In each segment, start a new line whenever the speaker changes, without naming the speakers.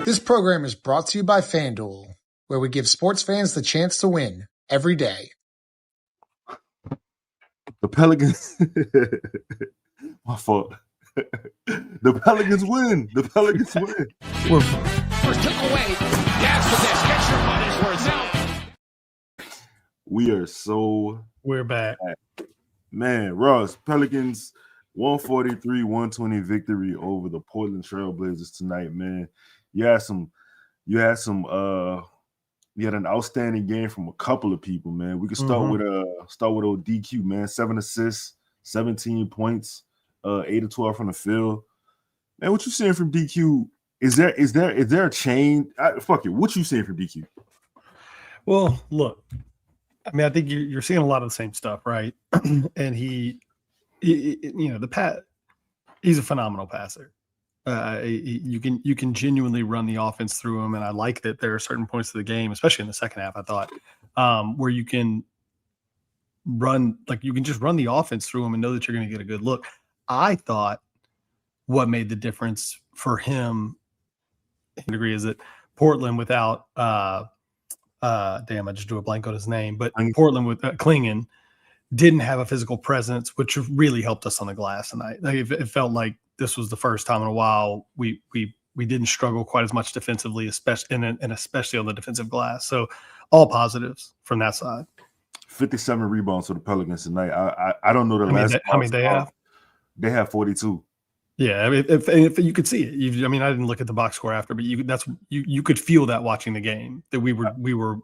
This program is brought to you by FanDuel, where we give sports fans the chance to win every day.
The Pelicans. My fault. The Pelicans win. The Pelicans win.
First took away. Yes, with this. Get your money's worth out.
We are so.
We're back.
Man, Ross, Pelicans 143-120 victory over the Portland Trail Blazers tonight, man. You had an outstanding game from a couple of people, man. We could start with old DQ, man. 7 assists, 17 points, 8 of 12 from the field. Man, what you seeing from DQ? Is there a change? Fuck it. What you seeing from DQ?
Well, look, I mean, I think you're seeing a lot of the same stuff, right? And he's a phenomenal passer. You can genuinely run the offense through him, and I like that there are certain points of the game, especially in the second half, I thought, where you can just run the offense through him and know that you're going to get a good look. I thought what made the difference for him, I agree, is that Portland without I just drew a blank on his name, but Portland with Klingon didn't have a physical presence, which really helped us on the glass tonight. Like it felt like this was the first time in a while we didn't struggle quite as much defensively, especially on the defensive glass. So all positives from that side.
57 rebounds for the Pelicans tonight. I don't know
how many they have.
They have 42.
Yeah, I mean, if you could see it. I didn't look at the box score after, but you could feel that watching the game that we were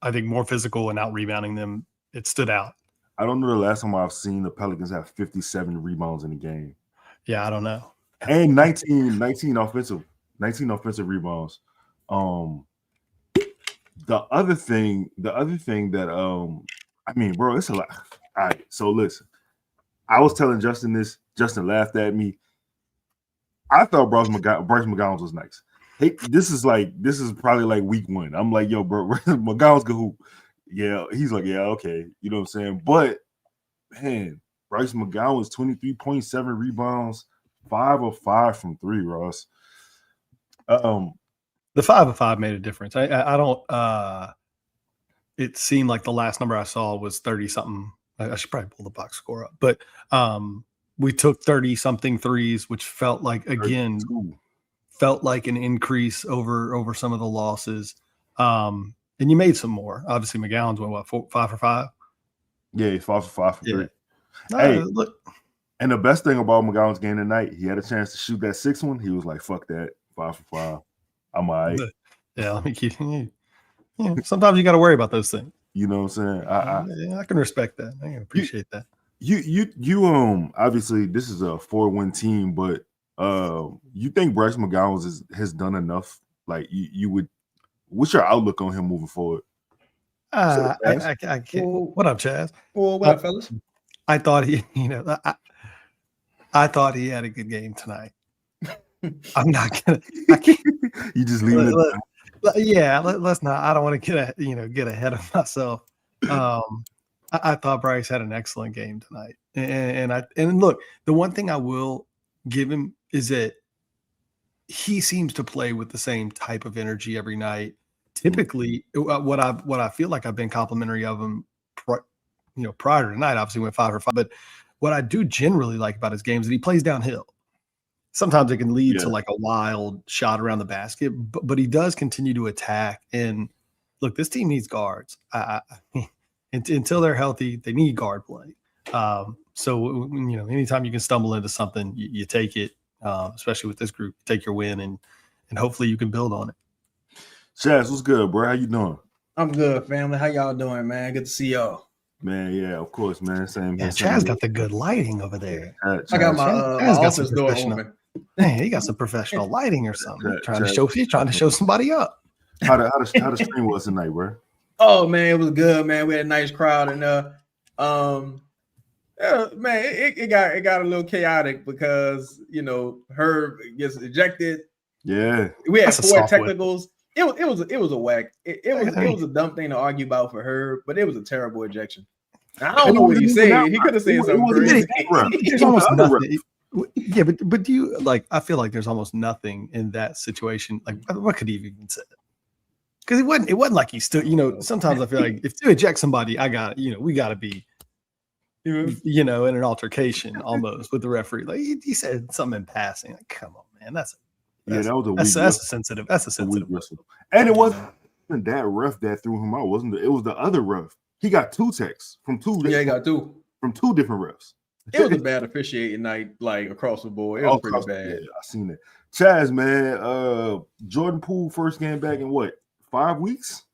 I think more physical and out rebounding them. It stood out.
I don't know the last time I've seen the Pelicans have 57 rebounds in a game.
Yeah, I don't know.
And 19 offensive rebounds. The other thing that bro, it's a lot. All right, so listen. I was telling Justin this. Justin laughed at me. I thought Bryce McGowens was nice. Hey, this is probably like week one. I'm like, yo, bro, McGowens can hoop. Yeah, he's like, yeah, okay. You know what I'm saying? But man, Bryce McGowens, 23.7 rebounds, 5 of 5 from 3, Ross.
The 5 of 5 made a difference. I don't it seemed like the last number I saw was 30-something. I should probably pull the box score up. But we took 30-something threes, which felt like an increase over some of the losses. And you made some more. Obviously, McGowens went, 5 for 5?
Yeah, he's 5 for 5 for 3.
Hey, look.
And the best thing about McGowens' game tonight, he had a chance to shoot that 6th one. He was like, fuck that, 5 for 5. I'm all right.
Yeah, let me keep you. Yeah, sometimes you got to worry about those things.
You know what I'm saying?
I can respect that. I can appreciate that.
You obviously this is a 4-win team, but you think Bryce McGowens has done enough? Like you would. What's your outlook on him moving forward?
I can't. What up, Chaz?
Well, what up, fellas?
I thought I thought he had a good game tonight. I'm not gonna. I can't.
You just leave it.
Yeah, let's not. I don't want to get ahead of myself. I thought Bryce had an excellent game tonight, and look, the one thing I will give him is that he seems to play with the same type of energy every night. Typically, what I feel like I've been complimentary of him, prior to tonight. Obviously, went 5 for 5, but what I do generally like about his game is that he plays downhill. Sometimes it can lead to like a wild shot around the basket, but he does continue to attack. And look, this team needs guards. Until they're healthy, they need guard play. So anytime you can stumble into something, you take it. Especially with this group, take your win and hopefully you can build on it.
Chaz, what's good, bro? How you doing?
I'm good, family. How y'all doing, man? Good to see y'all.
Man, yeah, of course, man. Same.
Yeah, Chaz got the good lighting over there.
I got my office door open.
Man, he got some professional lighting or something. He's trying to show somebody up.
How the stream was tonight, bro?
Oh man, it was good, man. We had a nice crowd, and man, it got a little chaotic because Herb gets ejected.
Yeah,
we had 4 technicals. It was a whack. It was a dumb thing to argue about for Herb, but it was a terrible ejection. I don't know what he said. He could have said something crazy.
There's almost nothing. Yeah, but do you like? I feel like there's almost nothing in that situation. Like, what could he have even said? Because it wasn't like he stood. Sometimes I feel like if to eject somebody, we got to be, in an altercation almost with the referee. Like he said something in passing. Like, come on, man, that's
that was a weak
that's a sensitive. That's a sensitive
whistle. And it wasn't that ref that threw him out, wasn't it? It was the other ref. He got 2 texts from 2.
Yeah, he got 2
from 2 different refs.
It was a bad officiating night, like across the board. It was pretty bad.
Yeah, I seen it. Chaz, man, Jordan Poole first game back in what, 5 weeks?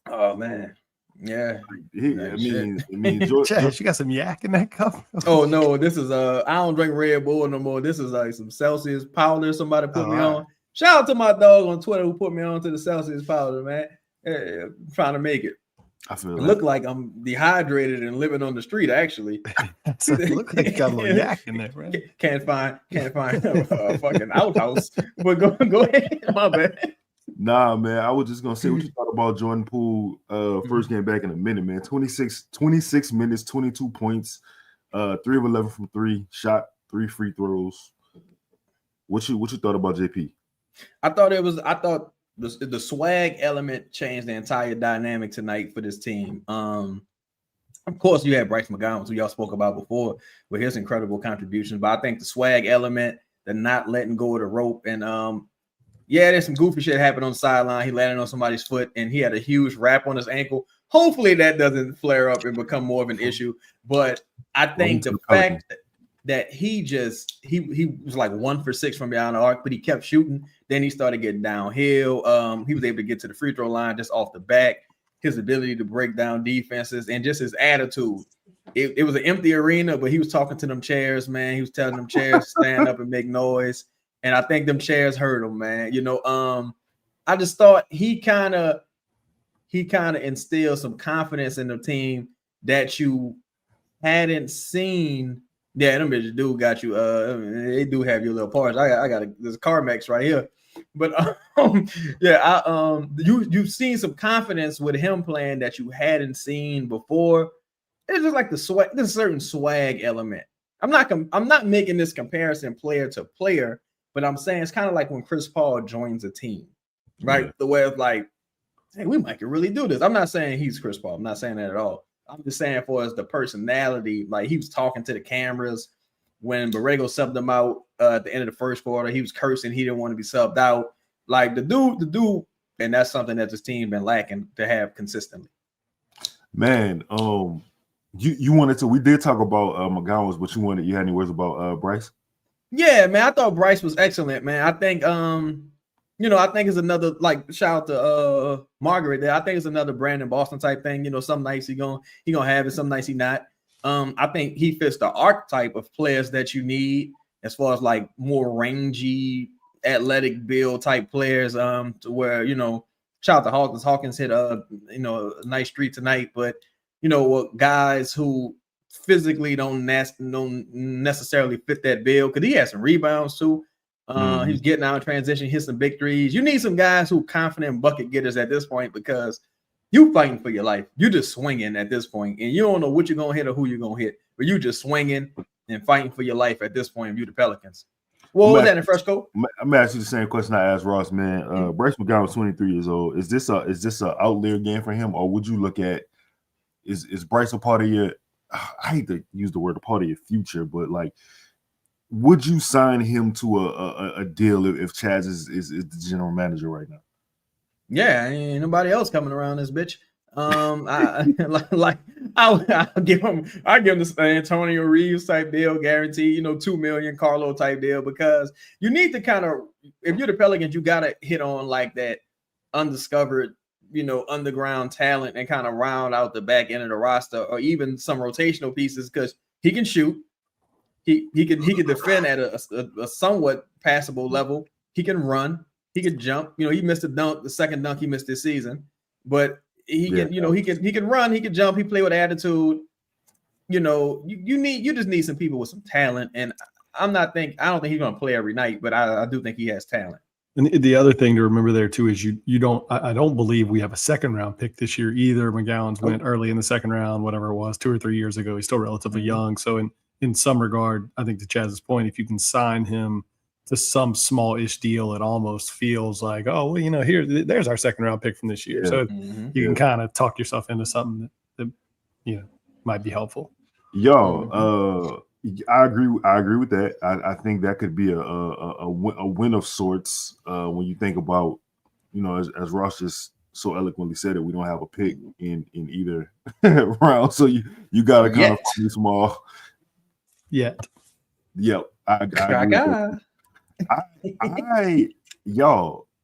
Oh man, yeah.
I mean, Jordan,
Chaz, you got some yak in that cup?
Oh no, this is I don't drink Red Bull no more. This is like some Celsius powder somebody put me on. Shout out to my dog on Twitter who put me on to the Celsius powder, man. Trying to make it.
I feel
it look like I'm dehydrated and living on the street. Actually,
look like you got a little yak in there, right?
Can't find a fucking outhouse. But go ahead, my bad.
Nah, man. I was just gonna say what you thought about Jordan Poole. First game back in a minute, man. 26 minutes, 22 points, 3 of 11 from 3, shot 3 free throws. What you thought about JP?
I thought the swag element changed the entire dynamic tonight for this team. Of course, you had Bryce McGowens, who y'all spoke about before, with his incredible contributions. But I think the swag element, the not letting go of the rope, and there's some goofy shit happened on the sideline. He landed on somebody's foot, and he had a huge wrap on his ankle. Hopefully, that doesn't flare up and become more of an issue. But I think the fact that he was like 1 for 6 from beyond the arc, but he kept shooting. Then he started getting downhill. He was able to get to the free throw line just off the back. His ability to break down defenses and just his attitude. It was an empty arena, but he was talking to them chairs, man. He was telling them chairs to stand up and make noise. And I think them chairs heard him, man. I just thought he kind of instilled some confidence in the team that you hadn't seen. Yeah, them bitches do got you. They do have your little parts. I got this CarMax right here, but you've seen some confidence with him playing that you hadn't seen before. It's just like the swag. There's a certain swag element. I'm not making this comparison player to player, but I'm saying it's kind of like when Chris Paul joins a team, right? Yeah. The way of like, hey, we might can really do this. I'm not saying he's Chris Paul. I'm not saying that at all. I'm just saying for us the personality, like he was talking to the cameras when Borrego subbed him out at the end of the first quarter. He was cursing. He didn't want to be subbed out. Like the dude, and that's something that this team been lacking to have consistently.
Man, you wanted to. We did talk about McGowens, but you had any words about Bryce?
Yeah, man, I thought Bryce was excellent, man. I think I think it's another, like, shout out to Margaret there. I think it's another Brandon Boston type thing. Some nights he gonna have it, some nights he not. I think he fits the archetype of players that you need as far as like more rangy, athletic build type players. To where shout out to Hawkins. Hawkins hit a nice streak tonight, but guys who physically don't necessarily fit that bill, because he had some rebounds too. He was getting out in transition, hit some big threes. You need some guys who confident bucket getters at this point, because you fighting for your life. You just swinging at this point, and you don't know what you're gonna hit or who you're gonna hit, but you just swinging and fighting for your life at this point. You the Pelicans. What was that in Fresco?
I'm gonna ask you the same question I asked Ross, man. Bryce McGowens, 23 years old. Is this a outlier game for him, or would you look at is Bryce a part of your? I hate to use the word a part of your future, but like, would you sign him to a deal if Chaz is the general manager right now?
Yeah, ain't nobody else coming around this bitch. I'll give him this Antonio Reeves type deal, guarantee, $2 million Carlo type deal, because you need to kind of, if you're the Pelicans, you gotta hit on like that undiscovered, underground talent and kind of round out the back end of the roster, or even some rotational pieces, because he can shoot. He can defend at a somewhat passable level. He can run. He can jump. He missed a dunk, the second dunk he missed this season, but he can run. He can jump. He play with attitude. You just need some people with some talent. And I don't think he's going to play every night, but I do think he has talent.
And the other thing to remember there too is I don't believe we have a second round pick this year either. McGowens went early in the second round, whatever it was, 2 or 3 years ago. He's still relatively young. So in some regard, I think to Chaz's point, if you can sign him to some small-ish deal, it almost feels like, oh, well, there's our second-round pick from this year. So you can kind of talk yourself into something that might be helpful.
Yo, I agree with that. I think that could be a win of sorts when you think about, as Ross just so eloquently said it, we don't have a pick in either round, so you got to kind of be small.
Yep.
I agree with that.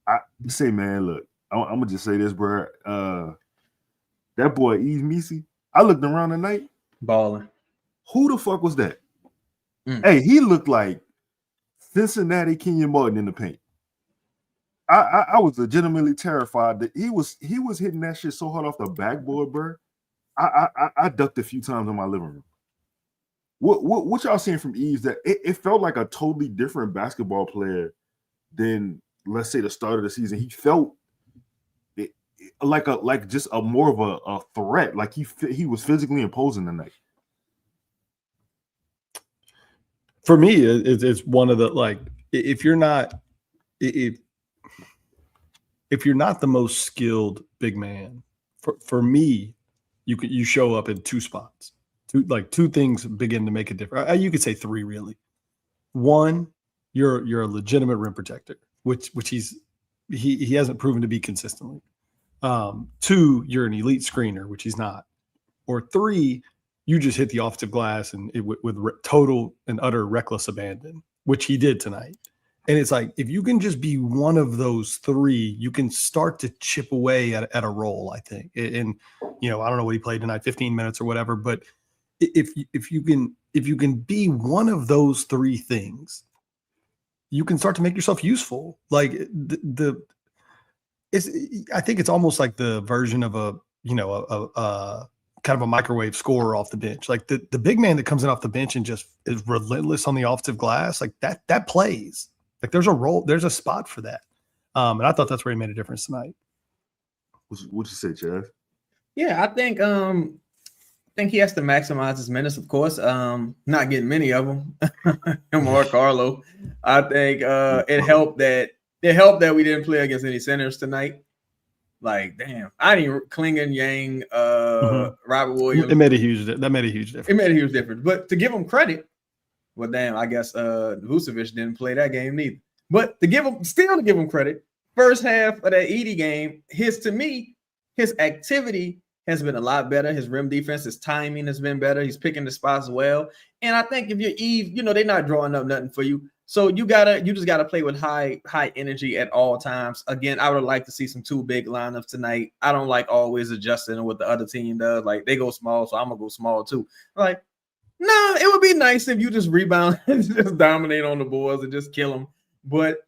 I say, man, look, I'm gonna just say this, bro. That boy Yves Missi, I looked around tonight,
balling.
Who the fuck was that? Hey, he looked like Cincinnati Kenyon Martin in the paint. I was legitimately terrified that he was hitting that shit so hard off the backboard, bro. I ducked a few times in my living room. What y'all seeing from Yves? That it felt like a totally different basketball player than, let's say, the start of the season. He felt like just a more of a threat. Like he was physically imposing tonight.
For me, it's one of the, like, if you're not the most skilled big man, for me, you show up in two spots. Two things begin to make a difference. You could say three, really. One, you're a legitimate rim protector, which he hasn't proven to be consistently. Two, you're an elite screener, which he's not. Or three, you just hit the offensive glass and with total and utter reckless abandon, which he did tonight. And it's like, if you can just be one of those three, you can start to chip away at a role, I think. And I don't know what he played tonight, 15 minutes or whatever, but if you can be one of those three things, you can start to make yourself useful. Like I think it's almost like the version of a kind of a microwave scorer off the bench. Like the big man that comes in off the bench and just is relentless on the offensive glass, like that plays. Like there's a role, there's a spot for that. And I thought that's where he made a difference tonight.
What'd you say, Jeff?
Yeah, I think he has to maximize his minutes, of course. Not getting many of them. Him or Carlo. I think it helped that we didn't play against any centers tonight. Like, damn, I didn't Klingon, Yang, Robert Williams.
That made a huge difference.
It made a huge difference. But to give him credit, well, damn, I guess Vucevic didn't play that game neither. But to give him credit, first half of that Edie game, his activity has been a lot better. His rim defense, his timing has been better. He's picking the spots well. And I think if you're Yves, they're not drawing up nothing for you. So you just gotta play with high energy at all times. Again, I would like to see some two big lineups tonight. I don't like always adjusting what the other team does. Like, they go small, so I'm gonna go small too. Like, no, it would be nice if you just rebound and just dominate on the boards and just kill them. But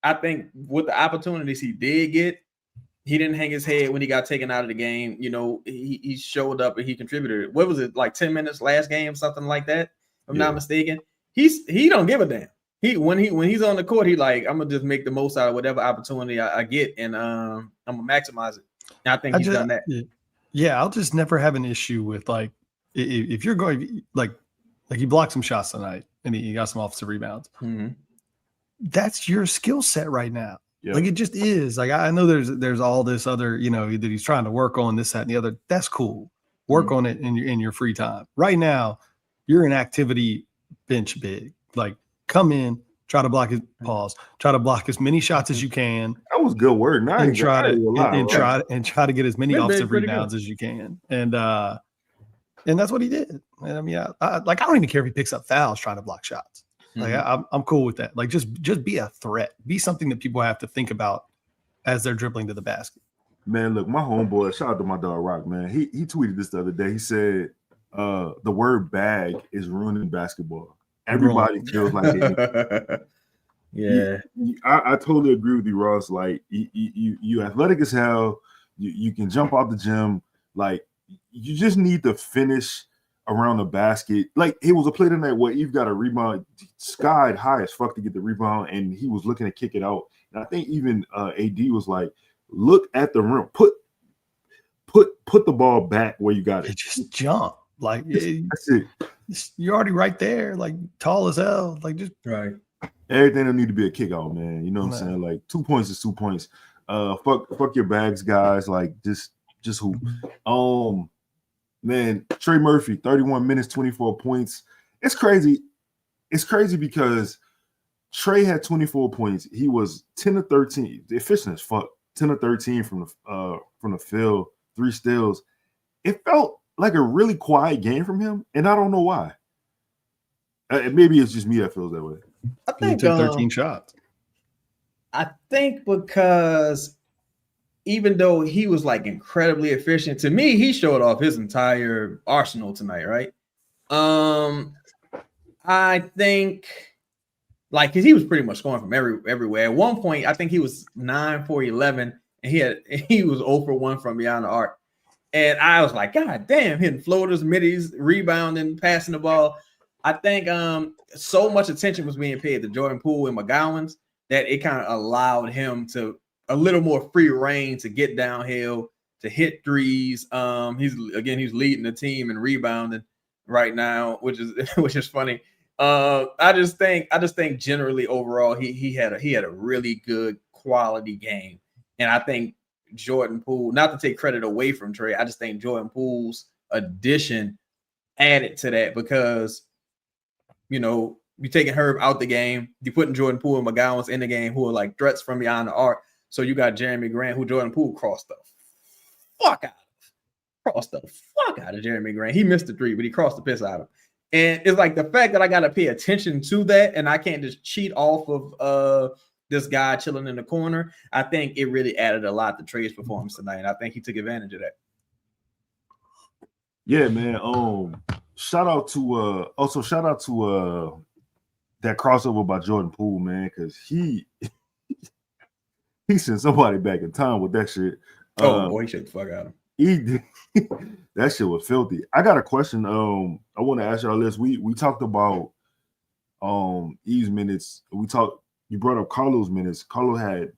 I think with the opportunities he did get, he didn't hang his head when he got taken out of the game. He showed up and he contributed. What was it, like 10 minutes last game, something like that? If I'm not mistaken. He don't give a damn. When he's on the court, he like, I'm gonna just make the most out of whatever opportunity I get, and I'm gonna maximize it. And I think he's done that.
Yeah, I'll just never have an issue with, like, if you're going like he blocked some shots tonight and he got some offensive rebounds. Mm-hmm. That's your skill set right now. Yep. Like, it just is. Like, I know there's all this other, that he's trying to work on, this, that, and the other. That's cool. Work on it in your free time. Right now, you're an activity bench big. Like, come in, try to block try to block as many shots as you can.
That was good word.
And try to get as many offensive rebounds as you can. And that's what he did. And I mean, I don't even care if he picks up fouls trying to block shots. Like, I'm cool with that. Like, just be a threat. Be something that people have to think about as they're dribbling to the basket.
Man, look, my homeboy, shout out to my dog Rock, man. He tweeted this the other day. He said the word bag is ruining basketball. Everybody feels like it.
Yeah.
I totally agree with you, Ross. Like, you athletic as hell. You can jump out the gym. Like, you just need to finish around the basket. Like, it was a play tonight where Yves got a rebound, skied high as fuck to get the rebound, and he was looking to kick it out. And I think even AD was like, look at the rim, put the ball back where you got it.
Just jump. Like,
that's it.
you're already right there, like tall as hell. Like just
Right.
Everything will need to be a kick out, man. You know what I'm saying? Like 2 points is 2 points. Fuck your bags, guys. Like just hoop. Man, Trey Murphy, 31 minutes, 24 points. It's crazy. It's crazy because Trey had 24 points. He was 10 of 13. Efficient as fuck. 10 of 13 from the field, 3 steals. It felt like a really quiet game from him, and I don't know why. Maybe it's just me that feels that way.
I think
he took 13 shots.
I think because even though he was like incredibly efficient, to me, he showed off his entire arsenal tonight, right? I think like because he was pretty much scoring from everywhere. At one point, I think he was 9 for 11, and he was 0 for 1 from beyond the arc. And I was like, God damn, hitting floaters, middies, rebounding, passing the ball. I think so much attention was being paid to Jordan Poole and McGowens that it kind of allowed him to a little more free reign to get downhill, to hit threes. He's leading the team in rebounding right now, which is funny. I just think generally overall he had a really good quality game, and I think Jordan Poole, not to take credit away from Trey, I just think Jordan Poole's addition added to that because, you know, you're taking Herb out the game, you're putting Jordan Poole and McGowens in the game who are like threats from beyond the arc. So you got Jeremy Grant, who Jordan Poole crossed the fuck out of Jeremy Grant. He missed the 3, but he crossed the piss out of him. And it's like the fact that I got to pay attention to that and I can't just cheat off of this guy chilling in the corner. I think it really added a lot to Trey's performance tonight, and I think he took advantage of that.
Yeah, man. Shout out to that crossover by Jordan Poole, man, because he sent somebody back in time with that shit.
Boy, he should the fuck out of him.
He did. That shit was filthy. I got a question. I want to ask y'all this. We talked about Yves minutes. You brought up Carlo's minutes. Carlo had,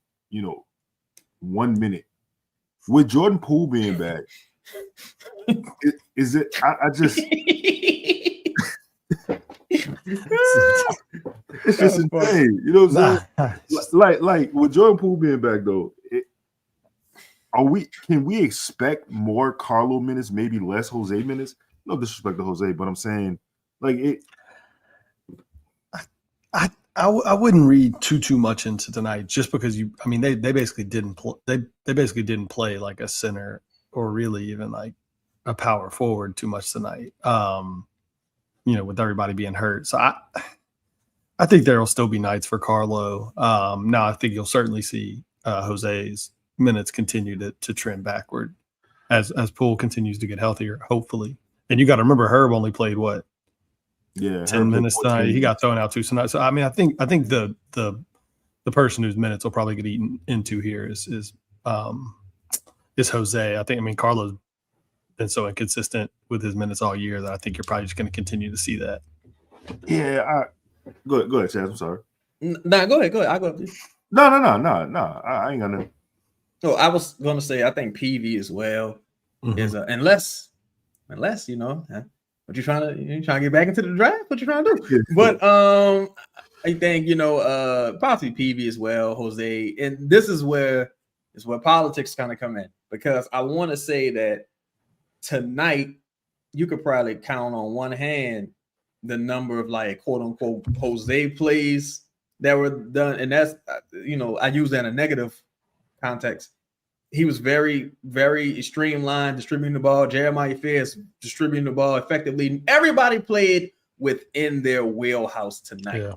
1 minute. With Jordan Poole being back, is it? I just it's just insane. You know what I'm saying? Like with Jordan Poole being back though, can we expect more Carlo minutes, maybe less Jose minutes? No disrespect to Jose, but I'm saying like it.
I wouldn't read too much into tonight just because they basically didn't play like a center or really even like a power forward too much tonight. With everybody being hurt. So I think there'll still be nights for Carlo. Now I think you'll certainly see Jose's minutes continue to trend backward as Poole continues to get healthier, hopefully. And you got to remember Herb only played what? Yeah, 10 minutes tonight. He got thrown out too tonight. So I think the person whose minutes will probably get eaten into here is Jose. I think Carlo's been so inconsistent with his minutes all year that I think you're probably just going to continue to see that.
Yeah, go ahead, Chaz. I'm sorry.
Nah, go ahead. I go up.
No. I ain't gonna.
So I was going to say I think PV as well is unless what you trying to get back into the draft? What you trying to do? But I think possibly PV as well, Jose, and this is where politics kind of come in because I want to say that tonight you could probably count on one hand the number of like quote unquote Jose plays that were done, and that's I use that in a negative context. He was very, very streamlined, distributing the ball. Jeremiah Fierce distributing the ball effectively. Everybody played within their wheelhouse tonight. Yeah.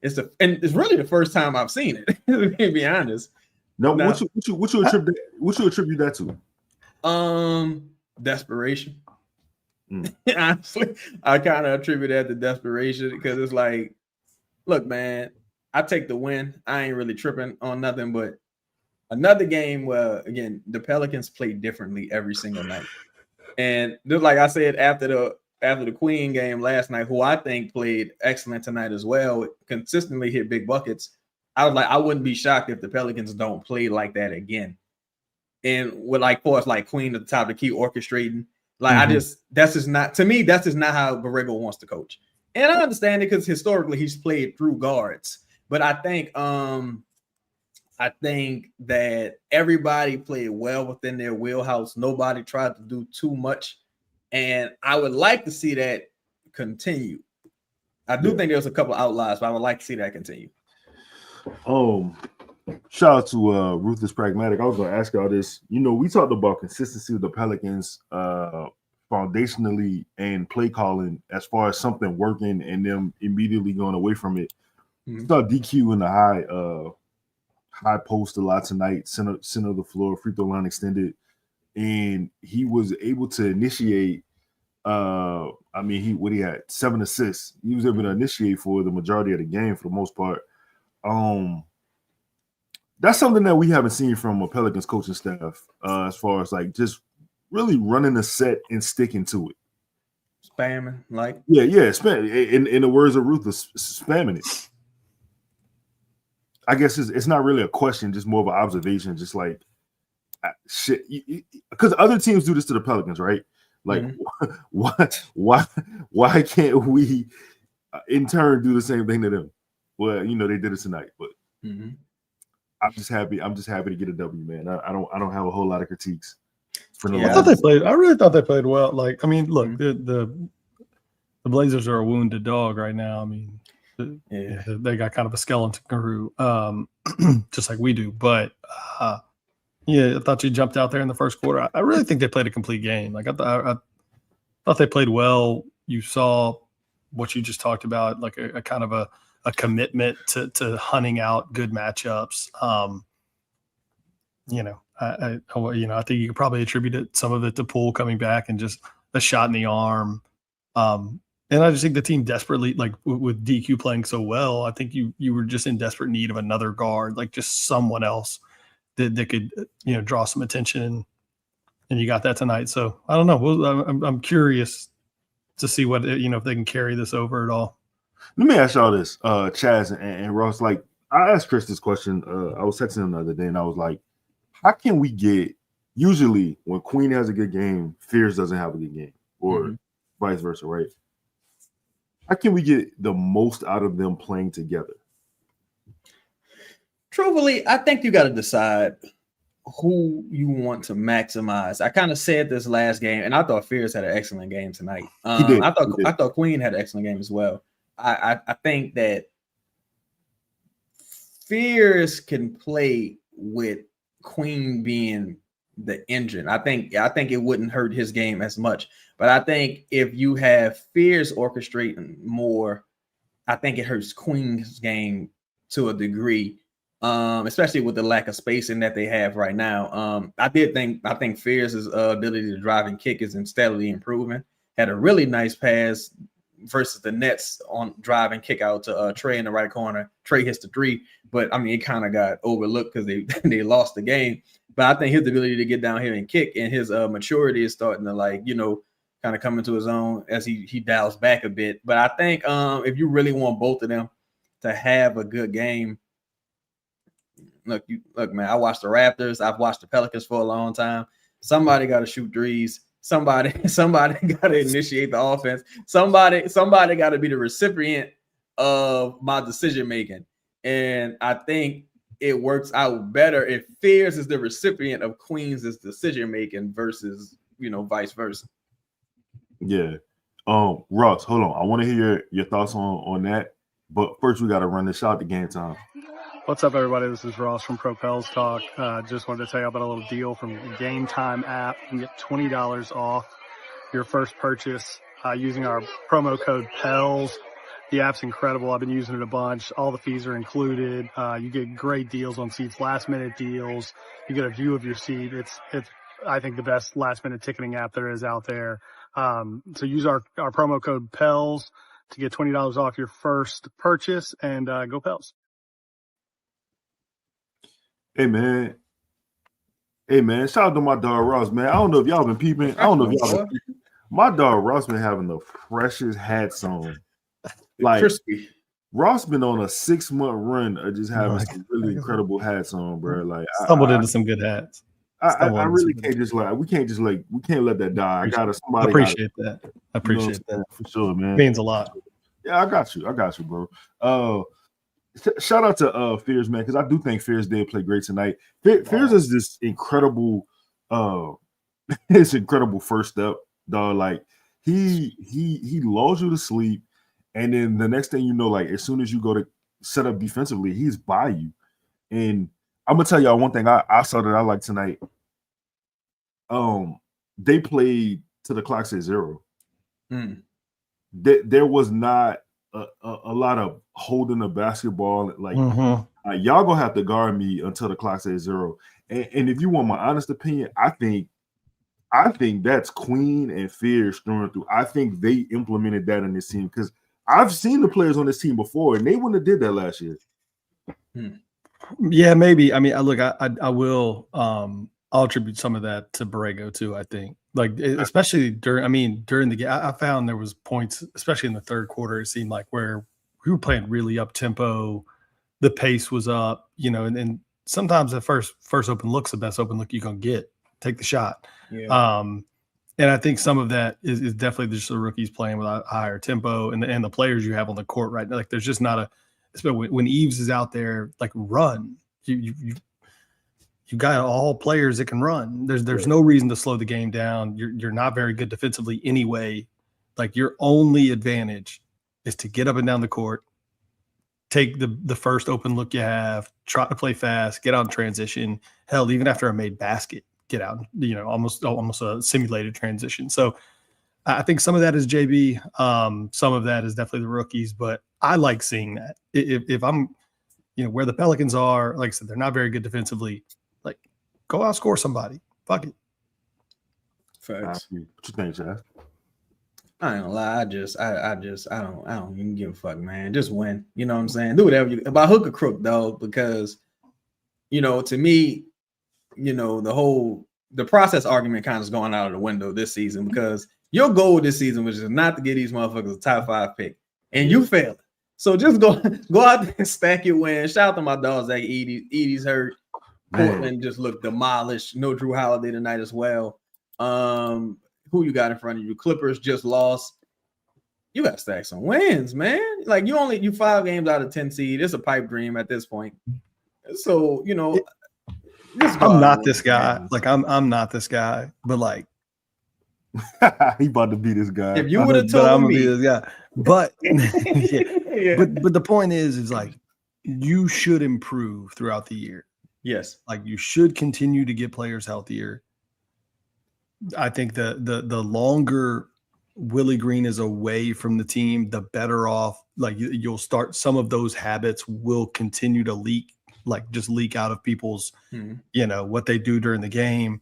It's really the first time I've seen it. To be honest.
No, what you attribute that
to? Desperation. Honestly, I kind of attribute that to desperation because it's like, look, man, I take the win. I ain't really tripping on nothing but another game where, again, the Pelicans play differently every single night. And just like I said after the Queen game last night, who I think played excellent tonight as well, consistently hit big buckets. I wouldn't be shocked if the Pelicans don't play like that again. And with for us, like Queen at the top of the key orchestrating, Like that's just not to me. That's just not how Borrego wants to coach. And I understand it because historically he's played through guards. But I think that everybody played well within their wheelhouse. Nobody tried to do too much, and I would like to see that continue. I do think there's a couple outliers, but I would like to see that continue.
Shout out to Ruthless Pragmatic. I was going to ask y'all this. You know, we talked about consistency of the Pelicans foundationally and play calling as far as something working and them immediately going away from it. Saw DQ in the high post a lot tonight, center of the floor, free throw line extended, and he was able to initiate. He had 7 assists. He was able to initiate for the majority of the game for the most part. That's something that we haven't seen from a Pelicans coaching staff as far as like just really running a set and sticking to it.
Spamming, like
spam. In the words of Ruthless, spamming it. I guess it's not really a question, just more of an observation, just like shit. Because other teams do this to the Pelicans, right? Like, why can't we in turn do the same thing to them? Well, you know, they did it tonight, but I'm just happy. I'm just happy to get a W, man. I don't have a whole lot of critiques.
I really thought they played well. Like, I mean, look, the Blazers are a wounded dog right now. I mean, they got kind of a skeleton crew, just like we do. But I thought you jumped out there in the first quarter. I really think they played a complete game. Like I thought they played well. You saw what you just talked about, like a kind of a commitment to hunting out good matchups. I think you could probably attribute some of it to Poole coming back and just a shot in the arm. And I just think the team desperately, like with DQ playing so well, I think you were just in desperate need of another guard, like just someone else that could, draw some attention. And you got that tonight. So I don't know. I'm curious to see what, if they can carry this over at all.
Let me ask y'all this, Chaz and Ross. Like, I asked Chris this question. I was texting him the other day, and I was like, how can we get – usually when Queen has a good game, Fears doesn't have a good game, or vice versa, right? How can we get the most out of them playing together?
Truthfully, I think you got to decide who you want to maximize. I kind of said this last game, and I thought Fears had an excellent game tonight. I thought Queen had an excellent game as well. I think that Fears can play with Queen being the engine. I think it wouldn't hurt his game as much. But I think if you have Fears orchestrating more, I think it hurts Queen's game to a degree, especially with the lack of spacing that they have right now. I think Fears' ability to drive and kick is steadily improving. Had a really nice pass versus the Nets on drive and kick out to Trey in the right corner. Trey hits the three, but I mean, it kind of got overlooked because they lost the game. But I think his ability to get down here and kick and his maturity is starting to kind of come into his own as he dials back a bit. But I think if you really want both of them to have a good game, look, man, I watched the Raptors. I've watched the Pelicans for a long time. Somebody got to shoot threes. Somebody got to initiate the offense. Somebody got to be the recipient of my decision making. And I think it works out better if Fears is the recipient of Queens' decision making versus vice versa.
Yeah. Ross, hold on. I want to hear your thoughts on that. But first, we got to run this shot to game time.
What's up, everybody? This is Ross from Propels Talk. Just wanted to tell you about a little deal from the Game Time app. You can get $20 off your first purchase using our promo code PELS. The app's incredible. I've been using it a bunch. All the fees are included. You get great deals on seats, last-minute deals. You get a view of your seat. It's I think, the best last-minute ticketing app there is out there. So use our promo code PELS to get $20 off your first purchase, and go Pels.
Hey, man. Shout out to my dog Ross, man. I don't know if y'all been peeping. My dog Ross been having the freshest hats on. Like,
crispy.
Ross been on a 6-month run of just having some really incredible hats on, bro. Like,
stumbled into some good hats.
I really can't just we can't let that die. I gotta
I appreciate that. I appreciate that
for sure, man.
It means a lot.
Yeah, I got you, bro. Shout out to Fears, man, because I do think Fears did play great tonight. Fears is this incredible, his incredible first step, dog. Like he lulls you to sleep, and then the next thing you know, like as soon as you go to set up defensively, he's by you. And I'm gonna tell y'all one thing I saw that I like tonight. They played to the clock said 0. There was not a lot of holding the basketball. Like y'all gonna have to guard me until the clock says 0. And if you want my honest opinion, I think that's Queen and Fears throwing through. I think they implemented that in this team because I've seen the players on this team before, and they wouldn't have did that last year.
Yeah, maybe. I mean, I will. I'll attribute some of that to Borrego too. I think, like, especially during the game, I found there was points, especially in the third quarter. It seemed like where we were playing really up tempo, the pace was up, and sometimes the first open look's the best open look you're gonna get. Take the shot. Yeah. And I think some of that is definitely just the rookies playing with a higher tempo and the players you have on the court right now. Like, there's just not when Yves is out there, like, run. You got all players that can run. There's no reason to slow the game down. You're not very good defensively anyway. Like, your only advantage is to get up and down the court, take the first open look you have, try to play fast, get out in transition. Hell, even after a made basket, get out, almost a simulated transition. So I think some of that is JB. Some of that is definitely the rookies, but I like seeing that. If I'm, where the Pelicans are, like I said, they're not very good defensively. Like, go outscore somebody. Fuck it.
Facts.
What you think, Jeff?
I ain't gonna lie. I don't even give a fuck, man. Just win. You know what I'm saying? Do whatever you by hook or crook, though, because to me, the process argument kind of is going out of the window this season because your goal this season was just not to get these motherfuckers a top 5 pick, and you failed. So just go out there and stack your wins. Shout out to my dogs like Edie's hurt. Portland just looked demolished. No Drew Holiday tonight as well. Who you got in front of you? Clippers just lost. You got to stack some wins, man. Like, you 5 games out of 10 seed. It's a pipe dream at this point. So,
I'm not this guy. Man. Like, I'm not this guy, but like,
he about to be this guy.
If you would have told me,
I'm gonna be this guy. But but the point is like, you should improve throughout the year.
Yes,
like, you should continue to get players healthier. I think the longer Willie Green is away from the team, the better off. Like, you'll start, some of those habits will continue to leak out of people's, what they do during the game.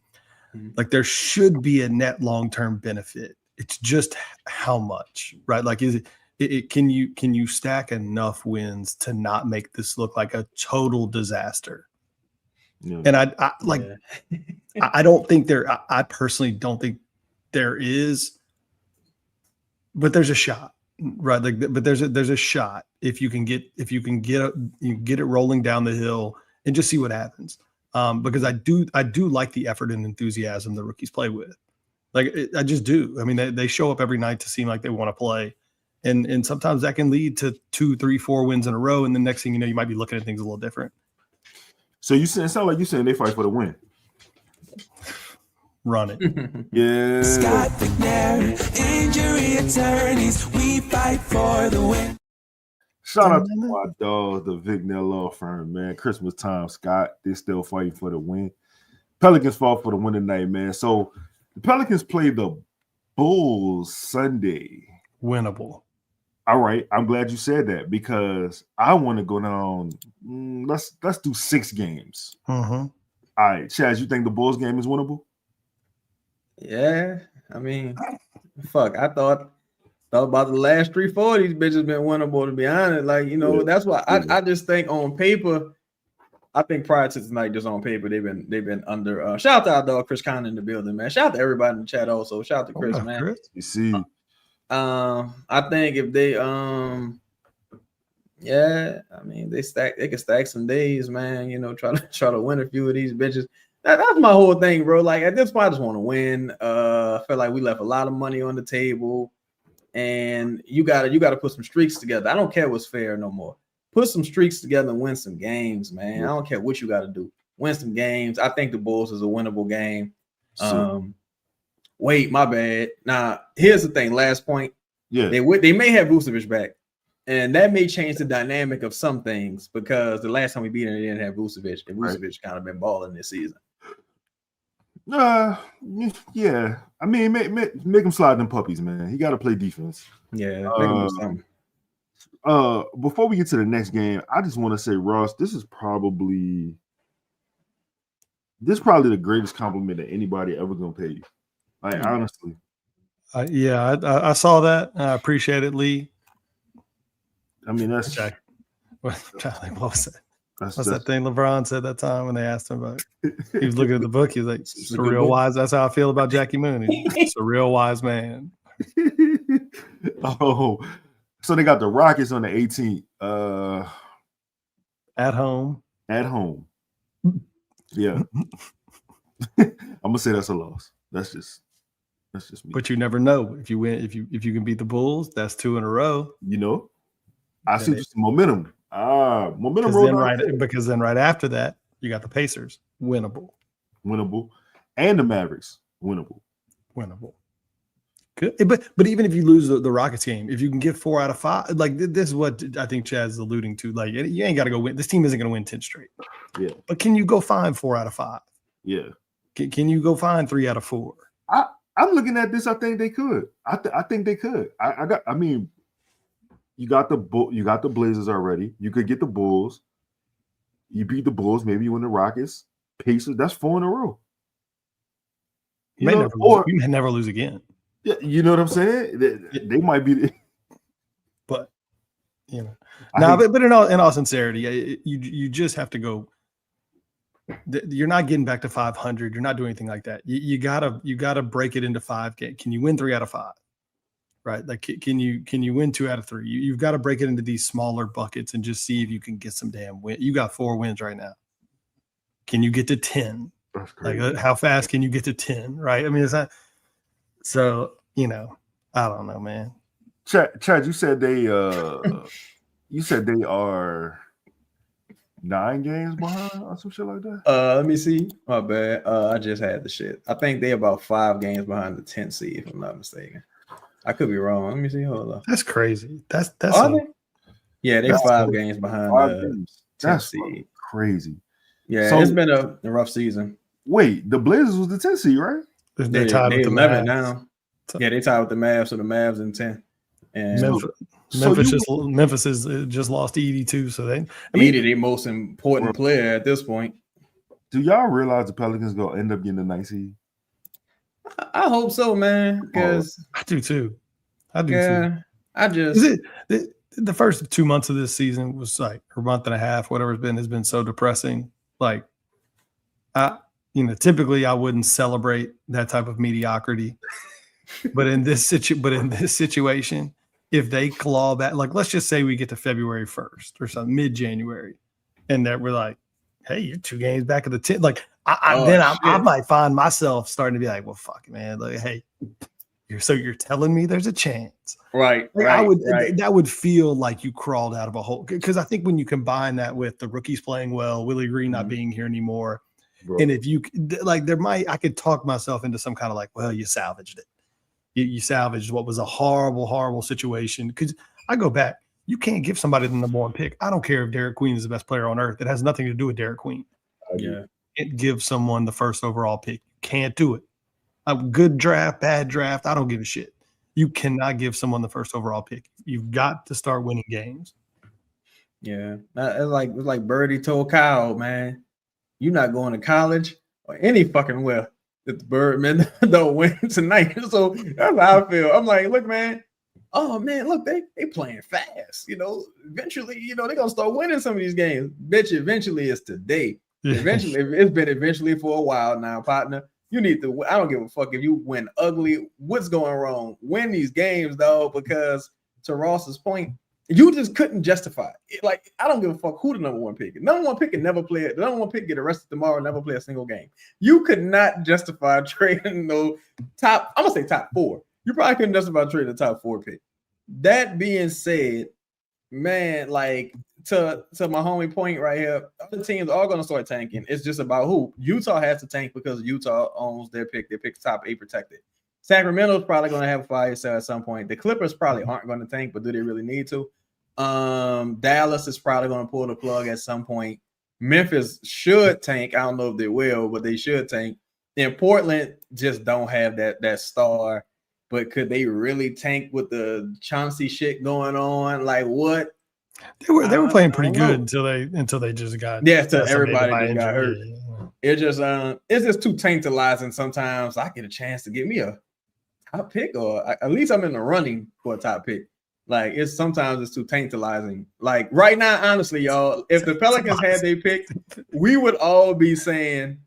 Like, there should be a net long-term benefit. It's just how much, right? Like, is it can you stack enough wins to not make this look like a total disaster? Yeah. And I don't think I personally don't think there is, but there's a shot, right? Like, but there's a shot if you can get it rolling down the hill and just see what happens. Because I do like the effort and enthusiasm the rookies play with. Like, I just do. I mean, they show up every night to seem like they want to play, and sometimes that can lead to 2, 3, 4 wins in a row, and the next thing you know, you might be looking at things a little different.
So it sounds like you saying they fight for the win.
Run it.
Yeah.
Scott Vicknair Injury Attorneys, we fight for the win.
Shout out to my dog, the Vicknair Law Firm, man. Christmas time, Scott. They're still fighting for the win. Pelicans fought for the win tonight, man. So the Pelicans play the Bulls Sunday.
Winnable.
All right. I'm glad you said that because I want to go down. Let's do 6 games.
Mm-hmm.
All right. Chaz, you think the Bulls game is winnable?
Yeah. I mean, fuck. I thought about the last 3-4 these bitches been winnable, to be honest. Like, that's why I just think on paper, I think prior to tonight, just on paper, they've been under. Shout out to our dog Chris Conn in the building, man. Shout out to everybody in the chat also. Shout out to Chris, man.
Chris. You see.
I think if they I mean, they can stack some days, man. Try to win a few of these bitches. That's my whole thing, bro. Like at this point, I just want to win. I feel like we left a lot of money on the table, and you gotta put some streaks together. I don't care what's fair no more. Put some streaks together and win some games, man. I don't care what you got to do. Win some games. I think the Bulls is a winnable game. Wait, my bad. Now, here's the thing. Last point.
Yeah,
they may have Vucevic back, and that may change the dynamic of some things because the last time we beat them, they didn't have Vucevic, and Vucevic kind of been balling this season.
Yeah. I mean, make him slide them puppies, man. He got to play defense.
Yeah, make him do something.
Before we get to the next game, I just want to say, Ross, this is probably the greatest compliment that anybody ever gonna pay you. Like honestly.
I saw that. I appreciate it, Lee.
I mean, that's
Jack. What was that?
What's
that thing LeBron said that time when they asked him about it? He was looking at the book. He was like, it's a real wise. That's how I feel about Jackie Moon. He's a real wise man.
Oh, so they got the Rockets on the 18th.
At home.
Yeah. I'm gonna say that's a loss. That's just me.
But you never know. If you win, if you can beat the Bulls, that's 2 in a row.
You know, I see some momentum. Momentum roll
because then right after that, you got the Pacers, winnable,
and the Mavericks, winnable.
Good, but even if you lose the Rockets game, if you can get 4 out of 5, like this is what I think Chad's alluding to. Like you ain't got to go win. This team isn't going to win 10 straight.
Yeah, but
can you go find 4 out of 5?
Yeah,
can you go find 3 out of 4?
I'm looking at this. I think they could. I think they could. I mean. You got the Blazers already. You could get the Bulls. You beat the Bulls. Maybe you win the Rockets, Pacers. That's 4 in a row.
You may never lose again.
Yeah, you know what I'm saying? They might be.
But you know, but in all sincerity, you just have to go. You're not getting back to 500. You're not doing anything like that. You gotta break it into 5 games. Can you win 3 out of 5? Right, like can you win 2 out of 3? You've got to break it into these smaller buckets and just see if you can get some damn win. You got 4 wins right now. Can you get to 10?
That's crazy.
Like how fast can you get to 10? Right. I mean, it's not. So I don't know, man.
Chad, you said they are 9 games behind or some shit like that.
Let me see. My bad. I just had the shit. I think they about 5 games behind the 10th seed, if I'm not mistaken. I could be wrong. Let me see. Hold on.
That's crazy. They're
5 games behind the 10th seed.
Crazy.
Yeah, so, it's been a rough season.
Wait, the Blazers was the 10th seed, right?
They tied with the
11
Mavs
now. Yeah, they tied with the Mavs, so the Mavs in 10. And
Memphis just lost Edie too, so
Edie, the most important player at this point.
Do y'all realize the Pelicans gonna end up getting the 9th seed?
I hope so, man. Because
I do too.
The
first 2 months of this season was like, or month and a half, whatever it's been, has been so depressing. Like, typically I wouldn't celebrate that type of mediocrity, but in this situation, if they claw back, like let's just say we get to February 1st or something, mid-January, and that we're like, hey, you're 2 games back at the 10th, like. I might find myself starting to be like, well, fuck, man. Like, hey, you're telling me there's a chance,
right?
Like, that would feel like you crawled out of a hole. Because I think when you combine that with the rookies playing well, Willie Green not being here anymore, and if you like, I could talk myself into some kind of like, well, you salvaged it. You salvaged what was a horrible, horrible situation. Because I go back, you can't give somebody the number 1 pick. I don't care if Derek Queen is the best player on earth. It has nothing to do with Derek Queen.
Yeah.
Can't give someone the first overall pick. Can't do it. A good draft, bad draft, I don't give a shit. You cannot give someone the first overall pick. You've got to start winning games.
Yeah, it's like Birdie told Kyle, man, you're not going to college or any fucking well if the Birdmen don't win tonight. So that's how I feel. I'm like, look, man. Oh man, look, they playing fast. Eventually, they're gonna start winning some of these games. Bitch, eventually it's today. Eventually, it's been eventually for a while now, partner. You need to. I don't give a fuck if you win ugly. What's going wrong? Win these games, though, because to Ross's point, You just couldn't justify it. Like, I don't give a fuck who the number one pick is. Number one pick can never play it. The number one pick get arrested tomorrow, never play a single game. You could not justify trading no top. I'm gonna say top 4. You probably couldn't justify trading the top 4 pick. That being said, man, like to my homie point right here, other teams are gonna start tanking. It's just about who. Utah has to tank because Utah owns their pick. Their pick's top 8 protected. Sacramento's probably gonna have a fire sale at some point. The Clippers probably aren't gonna tank, but do they really need to? Dallas is probably going to pull the plug at some point. Memphis should tank. I don't know if they will, but they should tank. And Portland just don't have that star. But could they really tank with the Chauncey shit going on? Like what?
They were playing pretty good until they just got
until everybody just got hurt.
Yeah.
It's just too tantalizing. Sometimes I get a chance to get me a top pick, or at least I'm in the running for a top pick. Like sometimes it's too tantalizing. Like right now, honestly, y'all, if the Pelicans had their pick, we would all be saying,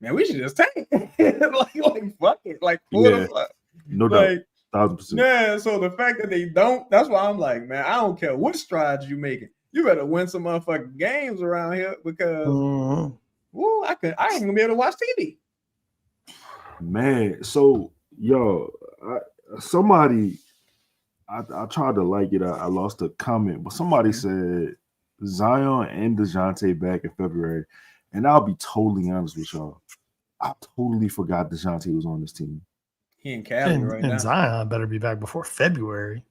"Man, we should just tank." like fuck it, like
no doubt, 1,000%.
Yeah. So the fact that they don't, that's why I'm like, man, I don't care what strides you making. You better win some motherfucking games around here because, I ain't gonna be able to watch TV.
Man, so yo, somebody. I tried to like it. I lost a comment, but somebody said Zion and Dejounte back in February. And I'll be totally honest with y'all. I totally forgot Dejounte was on this team.
He in Cali right now.
And Zion better be back before February.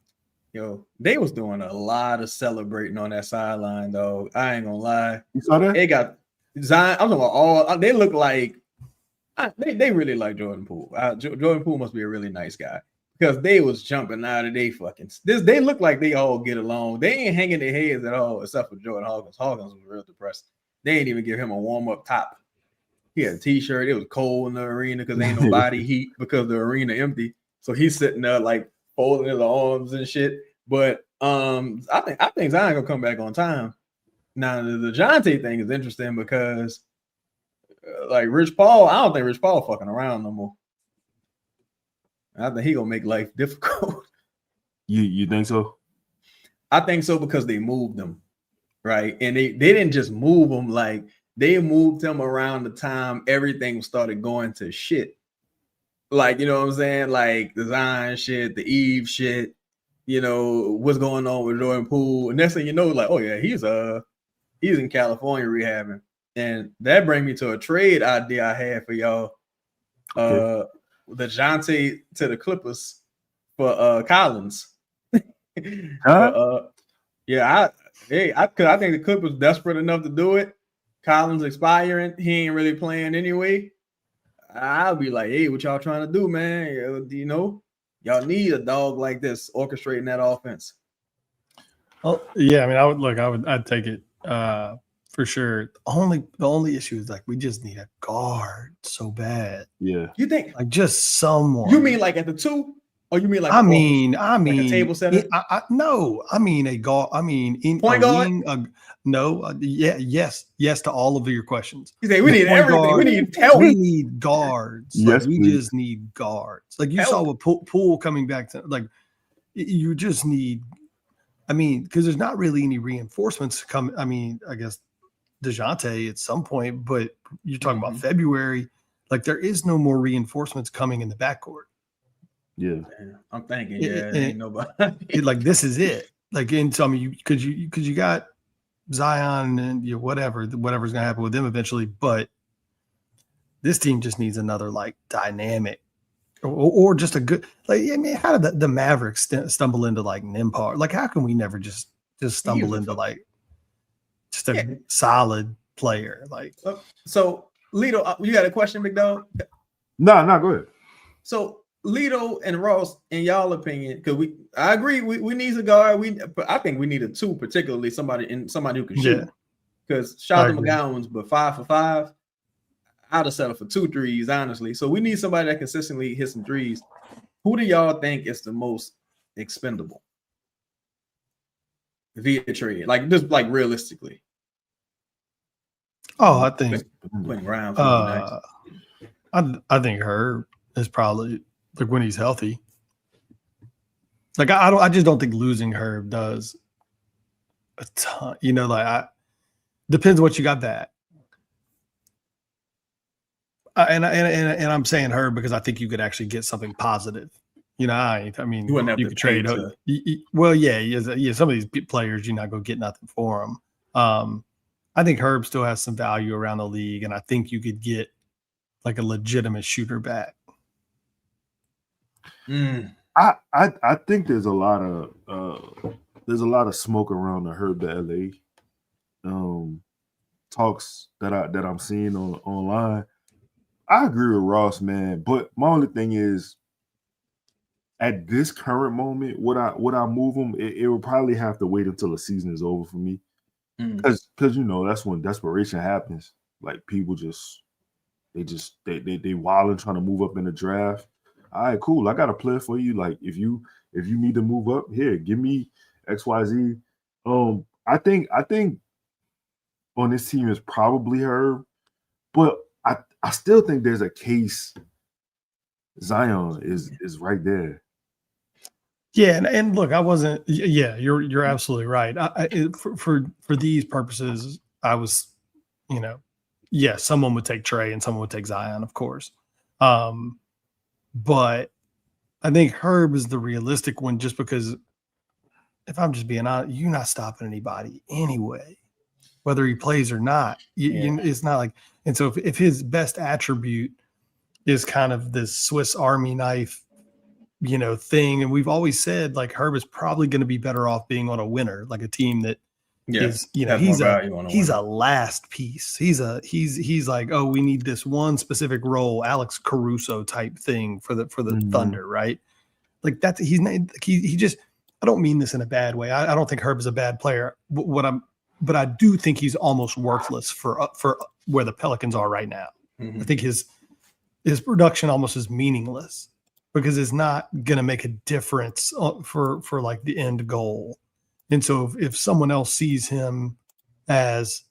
Yo, they was doing a lot of celebrating on that sideline, though. I ain't gonna lie.
You saw that?
They got Zion. I'm talking about they look like they really like Jordan Poole. Jordan Poole must be a really nice guy. Because they was jumping out of they fucking they look like they all get along. They ain't hanging their heads at all, except for Jordan Hawkins. Hawkins was real depressed. They ain't even give him a warm-up top. He had a t-shirt. It was cold in the arena because ain't no body heat because the arena empty. So he's sitting there like folding his arms and shit. But I think Zion gonna come back on time. Now the Dejounte thing is interesting because like Rich Paul, I don't think Rich Paul fucking around no more. I think he gonna make life difficult.
You think so?
I think so because they moved him, right? And they didn't just move him, like they moved him around the time everything started going to shit. Like, you know what I'm saying? Like the Zion shit, the Eve shit, you know, what's going on with Jordan Poole. And next thing you know, like, oh yeah, he's in California rehabbing. And that brings me to a trade idea I had for y'all.
Okay.
Dejounte to the Clippers for Collins.
Huh?
I think the Clippers desperate enough to do it. Collins expiring, he ain't really playing anyway. I'll be like, hey, what y'all trying to do, man? You know, y'all need a dog like this orchestrating that offense.
Oh yeah, I mean, I'd take it for sure. The only issue is like we just need a guard so bad.
Yeah.
You think
like just someone?
You mean like at the 2? Or you mean like
I mean
like a table setter?
No, I mean a guard. I mean in
point guard.
Yes to all of your questions.
You say we need everything.
Guard,
we need help.
We need guards.
Yes,
like, we
please.
just need guards. Like you
Help.
saw with Poole coming back to like you just need. I mean, because there's not really any reinforcements coming. I mean, I guess Dejounte at some point, but you're talking about February. Like there is no more reinforcements coming in the backcourt.
Yeah.
I'm thinking, ain't nobody.
Like this is it. Like in some you because you got Zion and whatever's gonna happen with them eventually, but this team just needs another like dynamic or just a good like. I mean, how did the Mavericks stumble into like Nembhard? Like, how can we never just stumble into like just a solid player? Like,
so Lito, you got a question, big dog?
No, go ahead.
So Lito and Ross, in y'all opinion, because I agree, we need a guard. I think we need a 2, particularly somebody who can shoot. Because shout out to McGowens, but 5 for 5, I'd have settled for 2 threes, honestly. So we need somebody that consistently hit some threes. Who do y'all think is the most expendable via trade? Like just like realistically.
Oh, I think
Round.
I think Herb is probably like when he's healthy. Like I just don't think losing Herb does a ton. Depends what you got that. And I'm saying Herb because I think you could actually get something positive. I mean, you could trade. Well, yeah. Some of these players, you're not going to get nothing for them. I think Herb still has some value around the league, and I think you could get like a legitimate shooter back.
I think there's a lot of smoke around the Herb to LA talks that I'm seeing online. I agree with Ross, man, but my only thing is, at this current moment, would I move him? It would probably have to wait until the season is over for me, because that's when desperation happens. Like people they wilding trying to move up in the draft. All right, cool. I got a player for you. Like if you need to move up, here, give me XYZ. I think on this team is probably Herb, but I still think there's a case. Zion is right there.
Yeah, and look, I wasn't. Yeah, you're absolutely right. For these purposes, I was, someone would take Trey and someone would take Zion, of course. But I think Herb is the realistic one, just because if I'm just being honest, you're not stopping anybody anyway, whether he plays or not. It's not like, and so if his best attribute is kind of this Swiss Army knife, thing. And we've always said like Herb is probably going to be better off being on a winner, like a team that is, he's a last piece. He's like, oh, we need this one specific role, Alex Caruso type thing for the Thunder, right? Like that's he just, I don't mean this in a bad way. I don't think Herb is a bad player. But I do think he's almost worthless for where the Pelicans are right now. I think his production almost is meaningless, because it's not going to make a difference for like the end goal. And so if someone else sees him as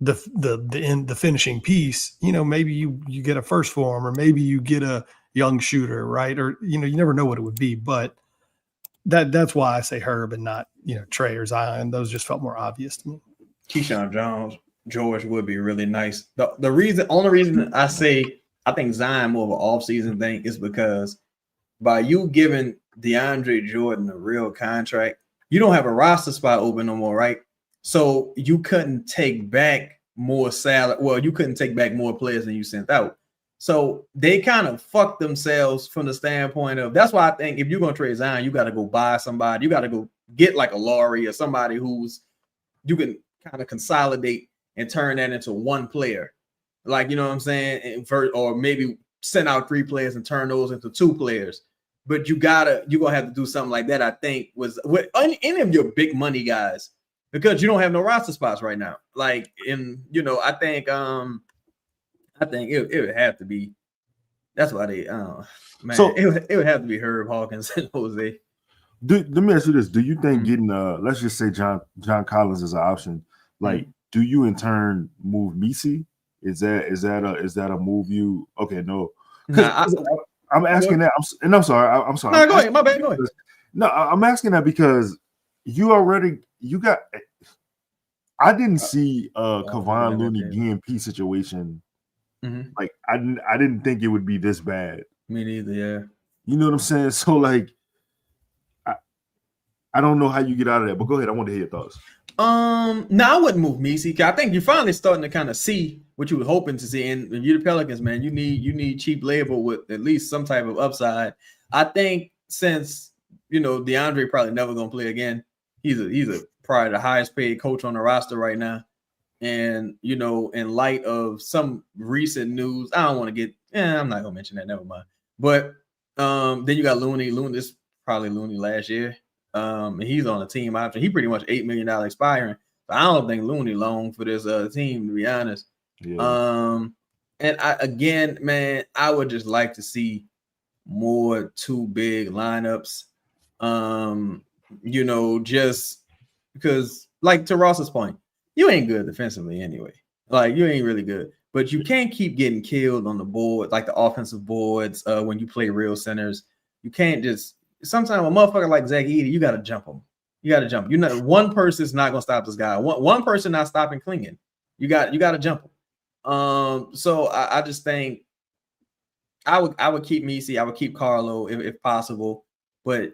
the finishing piece, maybe you get a first for him, or maybe you get a young shooter, right? Or, you never know what it would be, but that's why I say Herb and not, Trey or Zion. Those just felt more obvious to me.
Keyshawn George would be really nice. The only reason I say I think Zion more of an off-season thing is because by you giving DeAndre Jordan a real contract, you don't have a roster spot open no more, right? So you couldn't take back more salary. Well, you couldn't take back more players than you sent out. So they kind of fucked themselves from the standpoint of, that's why I think if you're going to trade Zion, you got to go buy somebody. You got to go get like a Laurie or somebody who's you can kind of consolidate and turn that into one player. Like, you know what I'm saying? Or maybe send out 3 players and turn those into 2 players. But you're going to have to do something like that, I think, was with any of your big money guys, because you don't have no roster spots right now. Like, I think it would have to be. That's why they, man. So it would have to be Herb Hawkins and Jose.
Let me ask you this: do you think getting let's just say John Collins is an option? Like, do you in turn move Missi? Is that a move you? Okay, no. I'm asking that. I'm sorry. I'm sorry.
No, go ahead. My bad. Go ahead.
No, I'm asking that because you got. I didn't see Kevon Looney DNP situation. Like I didn't think it would be this bad.
Me neither. Yeah.
You know what I'm saying? So like, I don't know how you get out of that. But go ahead. I want to hear your thoughts.
No, I wouldn't move Missi. I think you're finally starting to kind of see what you were hoping to see. And you're the Pelicans, man. You need cheap labor with at least some type of upside. I think since DeAndre probably never gonna play again. He's probably the highest paid coach on the roster right now. And in light of some recent news, I don't want to get. I'm not gonna mention that. Never mind. But then you got Looney. This is probably Looney last year. And he's on a team option. He pretty much $8 million expiring. So I don't think Looney long for this team, to be honest. Yeah. And I would just like to see more 2 big lineups. Just because, like to Ross's point, you ain't good defensively anyway. Like you ain't really good, but you can't keep getting killed on the board, like the offensive boards when you play real centers. You can't just sometimes a motherfucker like Zach Edey, you got to jump him. You got to jump. You know, one person's not gonna stop this guy. One person not stopping Klingon. You got to jump him. So I just think I would keep Missi. I would keep Carlo if possible, but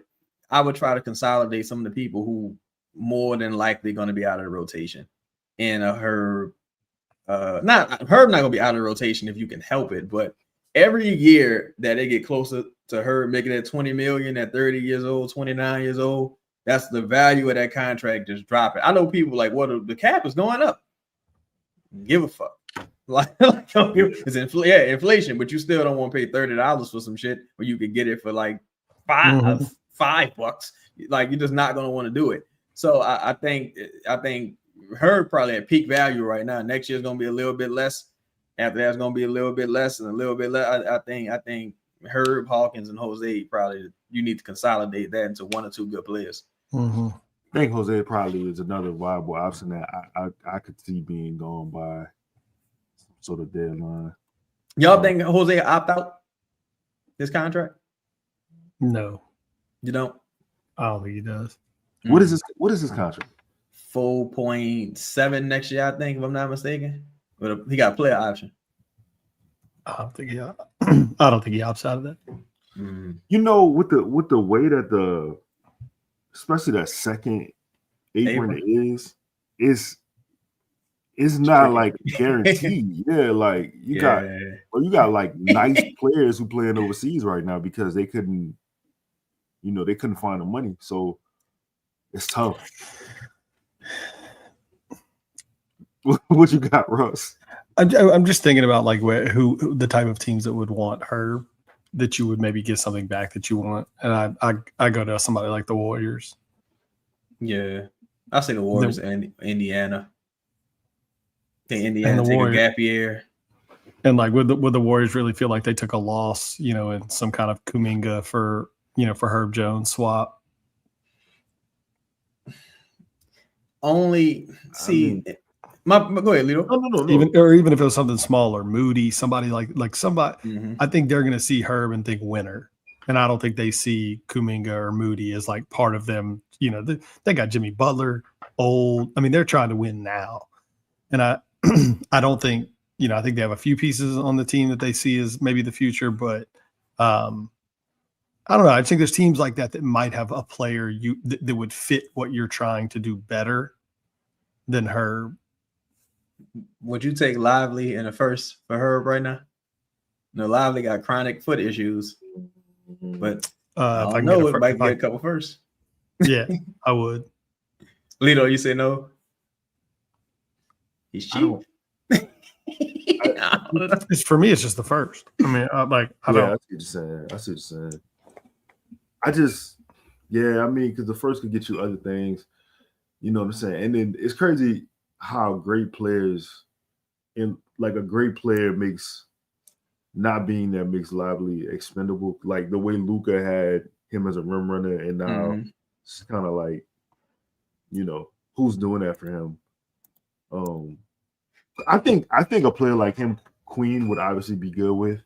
I would try to consolidate some of the people who more than likely going to be out of the rotation. And Herb not gonna be out of the rotation if you can help it, but every year that they get closer to Herb making that 20 million at 30 years old, 29 years old, that's the value of that contract just dropping. I know people like, well, the cap is going up. Give a fuck. Like it's inflation, but you still don't want to pay $30 for some shit where you could get it for like $5. Like you're just not gonna want to do it. So I think Herb probably at peak value right now. Next year's gonna be a little bit less. After that's gonna be a little bit less and a little bit less. I think Herb, Hawkins, and Jose probably you need to consolidate that into one or two good players.
I think Jose probably is another viable option that I could see being gone by some sort of deadline.
Y'all think Jose opt out his contract?
No,
You don't?
I don't think he does.
What is his contract?
4.7 next year, I think, if I'm not mistaken. But he got a player option.
I don't think he opts out of that.
You know, with the way that especially that second apron is not
tricky.
like guaranteed. Yeah, like you got like nice players who playing overseas right now because they couldn't find the money. So it's tough. What you got, Russ?
I'm just thinking about like who the type of teams that would want her, that you would maybe get something back that you want, and I go to somebody like the Warriors.
Yeah, I say the Warriors and Indiana. I think Indiana take a gap year.
And like would the Warriors really feel like they took a loss, in some kind of Kuminga for Herb Jones swap?
Only see. Go ahead, Lito.
No. Even if it was something smaller, Moody, somebody like somebody, I think they're going to see Herb and think winner, and I don't think they see Kuminga or Moody as like part of them. They got Jimmy Butler, old. I mean, they're trying to win now, and I don't think I think they have a few pieces on the team that they see as maybe the future, but I don't know. I think there's teams like that might have a player that would fit what you're trying to do better than Herb.
Would you take Lively in the first for Herb right now? No, Lively got chronic foot issues, but I don't know. It might get a couple first.
Yeah, I would.
Lito, you say no? He's cheap.
For me, it's just the first. I mean, I don't.
I see what you're saying. Because the first could get you other things. You know what I'm saying? And then it's crazy how great players a great player makes not being there makes Lively expendable. Like the way Luka had him as a rim runner, and now it's kind of like, who's doing that for him? I think a player like him, Queen would obviously be good with.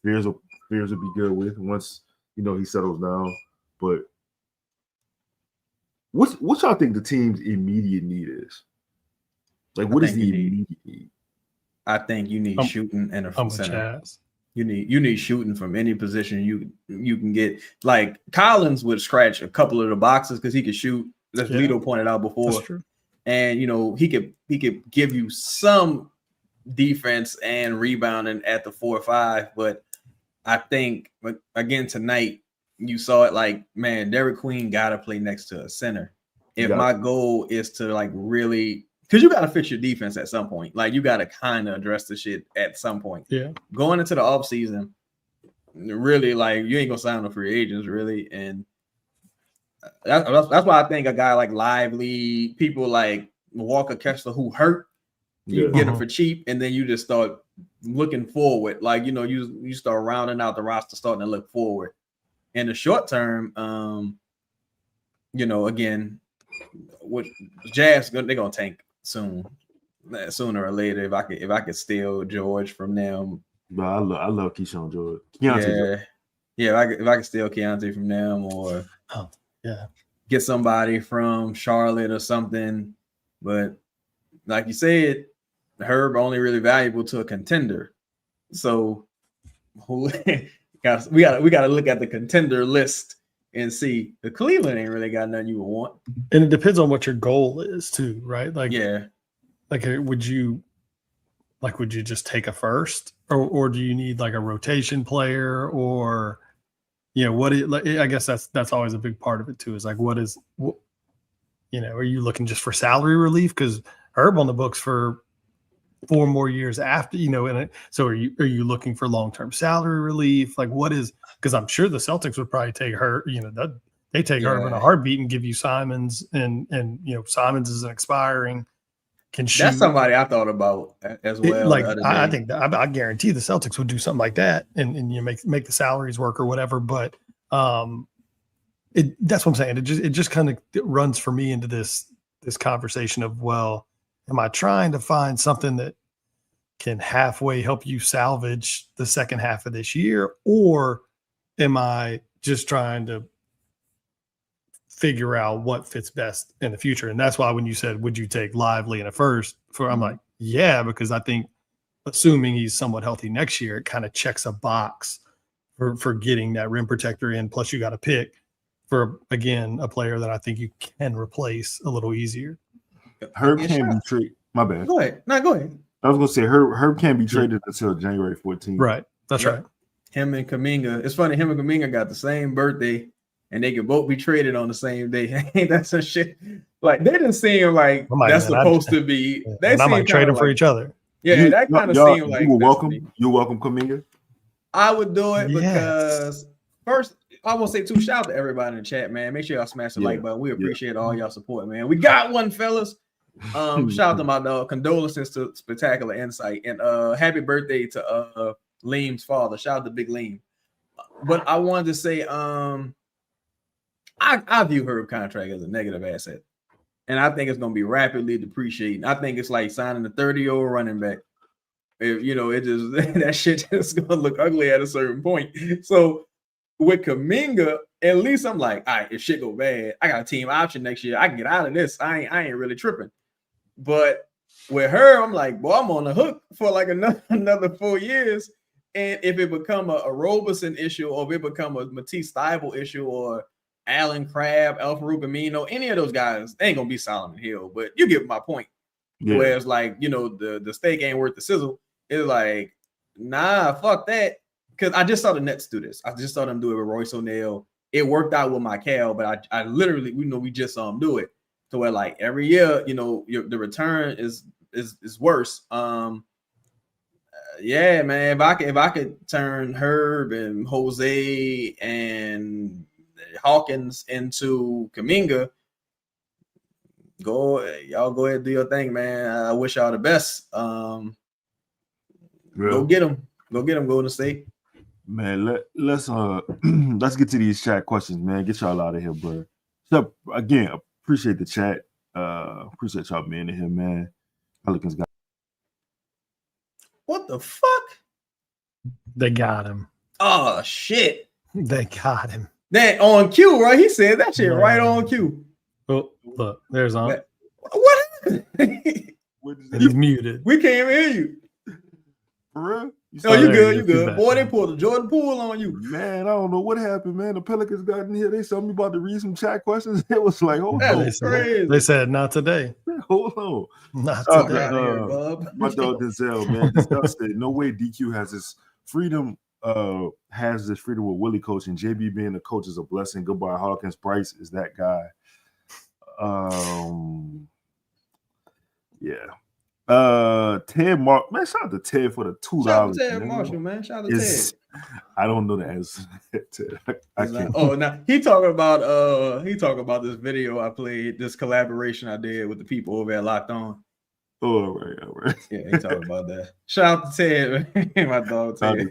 Fears would be good with once he settles down. But what y'all think the team's immediate need is? Like, what is the immediate need?
I think you need shooting and a center. You need shooting from any position you can get. Like Collins would scratch a couple of the boxes because he could shoot. As Lito pointed out before.
That's true.
And he could give you some defense and rebounding at the 4 or 5. But I think again tonight you saw it. Like, man, Derek Queen got to play next to a center. If my goal is to like really. Because you got to fix your defense at some point. Like, you got to kind of address the shit at some point. Yeah. Going into the offseason, really, like, you ain't going to sign no free agents, really. And that's why I think a guy like Lively, people like Walker Kessler who hurt, you get them for cheap, and then you just start looking forward. Like, you start rounding out the roster, starting to look forward. In the short term, again, what Jazz, they're going to tank. Sooner or later, if I could steal George from them.
But I love Keyshawn George.
Yeah, if I can steal Keontae from them or get somebody from Charlotte or something. But like you said, Herb only really valuable to a contender. So we got to look at the contender list and see. The Cleveland ain't really got nothing you would want.
And it depends on what your goal is too, right? Like, like would you just take a first, or do you need like a rotation player, or I guess that's always a big part of it too. Is like, are you looking just for salary relief? Because Herb on the books for 4 more years after, so are you looking for long-term salary relief? Like, what is, because I'm sure the Celtics would probably take Herb, they take Herb in a heartbeat and give you Simons, and Simons isn't expiring.
That's somebody I thought about as well.
I think I guarantee the Celtics would do something like that, and make the salaries work or whatever. But that's what I'm saying. It just kind of runs for me into this conversation of, well, am I trying to find something that can halfway help you salvage the second half of this year, or am I just trying to figure out what fits best in the future? And that's why when you said, would you take Lively in a first, I'm like, yeah, because I think assuming he's somewhat healthy next year, it kind of checks a box for getting that rim protector in. Plus you got to pick for, again, a player that I think you can replace a little easier.
Herb can't be traded. My bad.
Go ahead. No, go ahead.
I was going to say Herb can't be traded until January 14th.
Right. That's right.
Him and Kuminga. It's funny. Him and Kuminga got the same birthday, and they could both be traded on the same day. Ain't that some shit? Like, they didn't seem like that's supposed to be. They
I might trade them for each other.
Yeah, that kind of seemed like.
You're welcome, Kuminga.
I would do it because first, I want to say shout out to everybody in the chat, man. Make sure y'all smash the like button. We appreciate all y'all support, man. We got one, fellas. Shout out to my dog. Condolences to Spectacular Insight, and happy birthday to Liam's father. Shout out to Big Liam. But I wanted to say, I view Herb contract as a negative asset, and I think it's going to be rapidly depreciating. I think it's like signing a 30-year-old running back. If it just that shit just going to look ugly at a certain point. So with Kuminga, at least I'm like, all right, if shit go bad, I got a team option next year. I can get out of this. I ain't really tripping. But with her, I'm like, boy, I'm on the hook for like another 4 years. And if it become a Robeson issue, or if it become a Matisse Thybulle issue, or Allen Crabbe, Al-Farouq Amino, any of those guys, they ain't gonna be Solomon Hill. But you get my point. Yeah. Whereas like, the steak ain't worth the sizzle. It's like, nah, fuck that. Because I just saw the Nets do this. I just saw them do it with Royce O'Neal. It worked out with Michael, but I literally, we just saw him do it. To where like every year, the return is worse. Yeah, man. If I could turn Herb and Jose and Hawkins into Kuminga, y'all go ahead and do your thing, man. I wish y'all the best. Go get them. Go get them, Golden State.
Man, let's get to these chat questions, man. Get y'all out of here, bro. So again, appreciate the chat. Appreciate y'all being in here, man. Pelicans got.
What the fuck?
They got him.
Oh shit!
They got him.
That on cue, right? He said that shit right on cue.
Oh, look, there's on.
What happened?
He's muted.
We can't hear you.
For real?
No, you good. You good. Boy, they pulled the Jordan Poole on you.
Man, I don't know what happened, man. The Pelicans got in here. They told me about to read some chat questions. It was like, hold on.
They said, not today.
Hold on.
Not today.
My dog Denzel, man. Disgusted. No way DQ has this freedom. Has this freedom with Willie coaching. JB being a coach is a blessing. Goodbye, Hawkins. Bryce is that guy. Yeah. Ted Mark, man, shout out to Ted for the $2.
Shout out to Ted Marshall, man. Shout out to Ted.
I don't know the answer. I can't.
Oh, now he talking about this video I played, this collaboration I did with the people over at Locked On.
Oh, all right.
Yeah, he talking about that. Shout out to Ted, man. My dog Ted.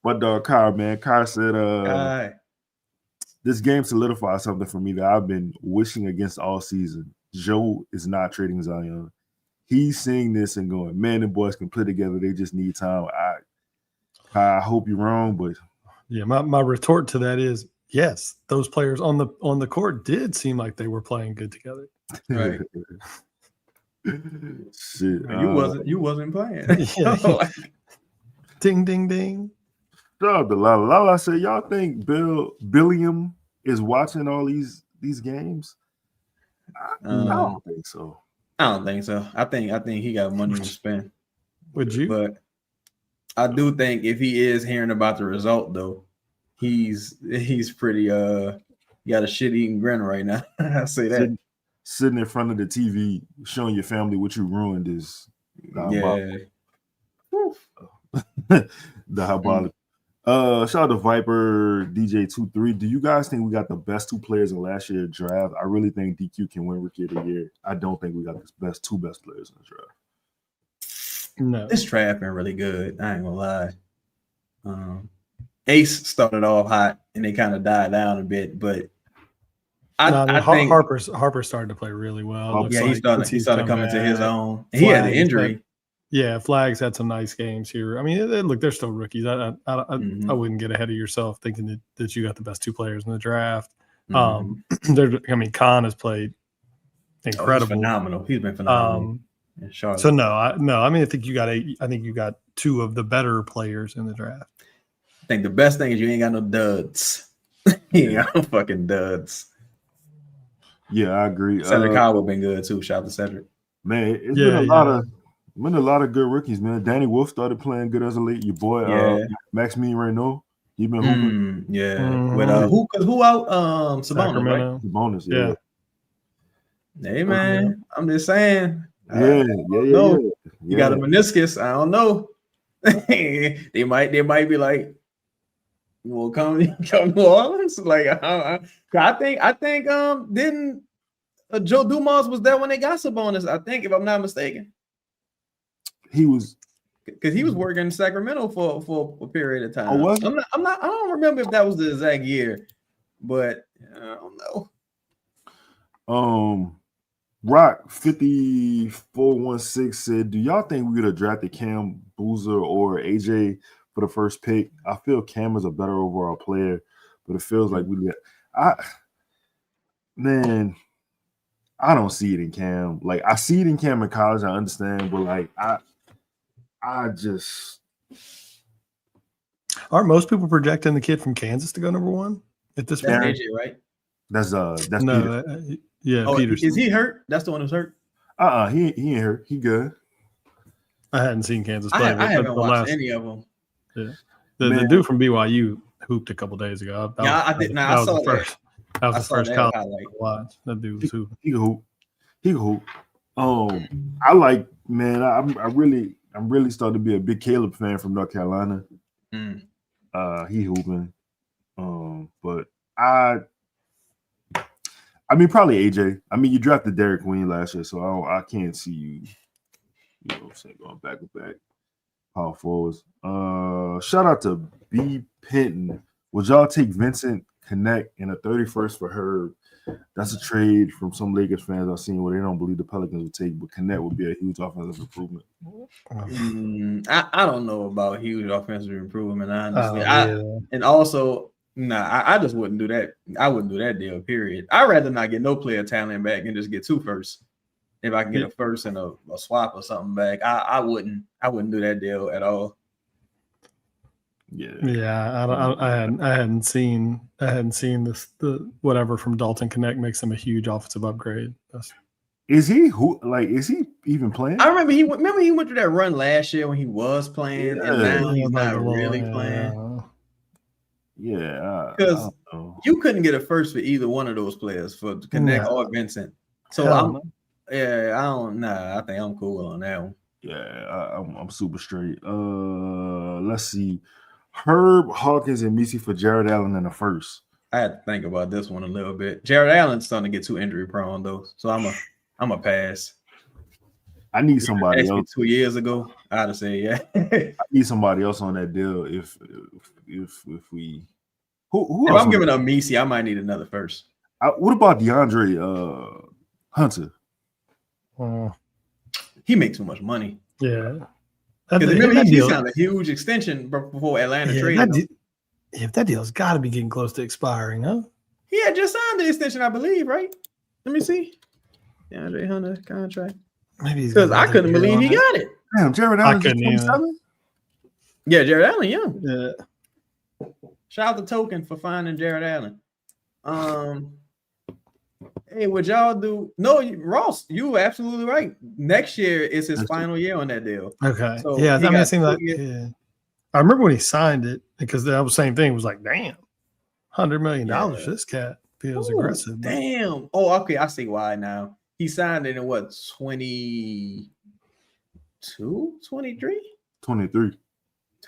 My dog Kyle, man. Kyle said, this game solidifies something for me that I've been wishing against all season. Joe is not trading Zion. He's seeing this and going, man, the boys can play together. They just need time. I hope you're wrong, but
Yeah, my retort to that is yes, those players on the court did seem like they were playing good together.
Right.
Shit.
You wasn't playing.
Yeah. Ding ding ding.
Shout out to Lala. Lala said, y'all think Billiam is watching all these games? I don't think so.
I don't think so. I think he got money to spend.
Would you?
But I do think if he is hearing about the result, though, he's pretty he got a shit-eating grin right now. I say that.
Sitting in front of the TV, showing your family what you ruined is diabolical. Shout out to Viper DJ23. Do you guys think we got the best two players in last year's draft? I really think DQ can win Rookie of the Year. I don't think we got the two best players in the draft.
No.
This draft been really good. I ain't gonna lie. Ace started off hot and they kind of died down a bit, but I think
Harper started to play really well.
He started coming to his own. He had an injury.
Flags had some nice games here. I mean, look, they're still rookies. I wouldn't get ahead of yourself thinking that you got the best two players in the draft. Khan has played incredible,
phenomenal. He's been phenomenal.
So I think you got two of the better players in the draft.
I think the best thing is you ain't got no duds. You ain't got no fucking duds.
Yeah, I agree.
Cedric Howard been good too. Shout out to Cedric.
Man, it's been a lot of good rookies, man. Danny Wolf started playing good as a late. Your boy, Maxime Renaud, he been hooping.
With who out? Sabonis,
Sacramento.
right?
Sabonis, yeah.
Hey man, I'm just saying.
Yeah.
You got a meniscus. I don't know. they might be like, well, come to New Orleans. Like, I think didn't Joe Dumars was there when they got Sabonis? I think, if I'm not mistaken.
He was,
because he was working in Sacramento for a period of time.
Oh, was he?
I don't remember if that was the exact year, but I don't know.
Rock 5416 said, "Do y'all think we would have drafted Cam, Boozer, or AJ for the first pick? I feel Cam is a better overall player, but it feels like I don't see it in Cam. Like, I see it in Cam in college. I understand, but like I just
aren't most people projecting the kid from Kansas to go number one at this point?
AJ, right?
That's
no, Peterson.
Is he hurt? That's the one who's hurt.
He ain't hurt. He good.
I hadn't seen Kansas play.
I haven't watched any of them.
Yeah, the dude from BYU hooped a couple days ago.
I did. I saw that.
That was the first college I watched. That dude was hooping.
He can hoop. I like, man. I'm really starting to be a big Caleb fan from North Carolina. He hooping. But I mean, probably AJ. I mean, you drafted Derek Queen last year, so I can't see you know what I'm saying, going back to back power forwards. Shout out to B. Penton. Would y'all take Vincent Connect in a 31st for Herb? That's a trade from some Lakers fans I've seen where they don't believe the Pelicans would take, but Connect would be a huge offensive improvement.
I don't know about huge offensive improvement, honestly. And also, I just wouldn't do that. I wouldn't do that deal, period. I'd rather not get no player talent back and just get 2 firsts. If I can get a first and a swap or something back, I wouldn't do that deal at all.
Yeah. I hadn't seen this whatever from Dalton Connect makes him a huge offensive upgrade.
Is he even playing?
I remember he went through that run last year when he was playing, and now he's not really playing.
Yeah,
because you couldn't get a first for either one of those players, for Connect or Vincent. So I think I'm cool on that one.
Yeah, I'm super straight. Let's see. Herb, Hawkins, and Missi for Jared Allen in the first.
I had to think about this one a little bit. Jared Allen's starting to get too injury prone though, so I'm a pass.
I need somebody else.
2 years ago, I'd have said yeah.
I need somebody else on that deal. If we who
if I'm giving up Missi, I might need another first.
What about DeAndre Hunter?
He makes too much money.
Yeah.
Because remember, he signed a huge extension before Atlanta traded him.
If that deal's got to be getting close to expiring, huh?
He had just signed the extension, I believe, right? Let me see. DeAndre Hunter contract.
Maybe
because I couldn't believe he got it.
Damn, Jared
I
Allen just
couldn't even.
27?
Yeah, Jared Allen, young.
Yeah.
Shout out to Token for finding Jared Allen. Hey, would y'all do? No, Ross, you were absolutely right. Next year is his final year on that deal.
Okay.
So
yeah,
he
I mean,
got
it seemed like.
2 years.
Yeah. I remember when he signed it because that was the same thing. It was like, damn, $100 million.
Yeah.
This cat feels
Ooh,
aggressive. But
damn. Oh, okay. I see why now. He signed it in what, 22, 23?
23.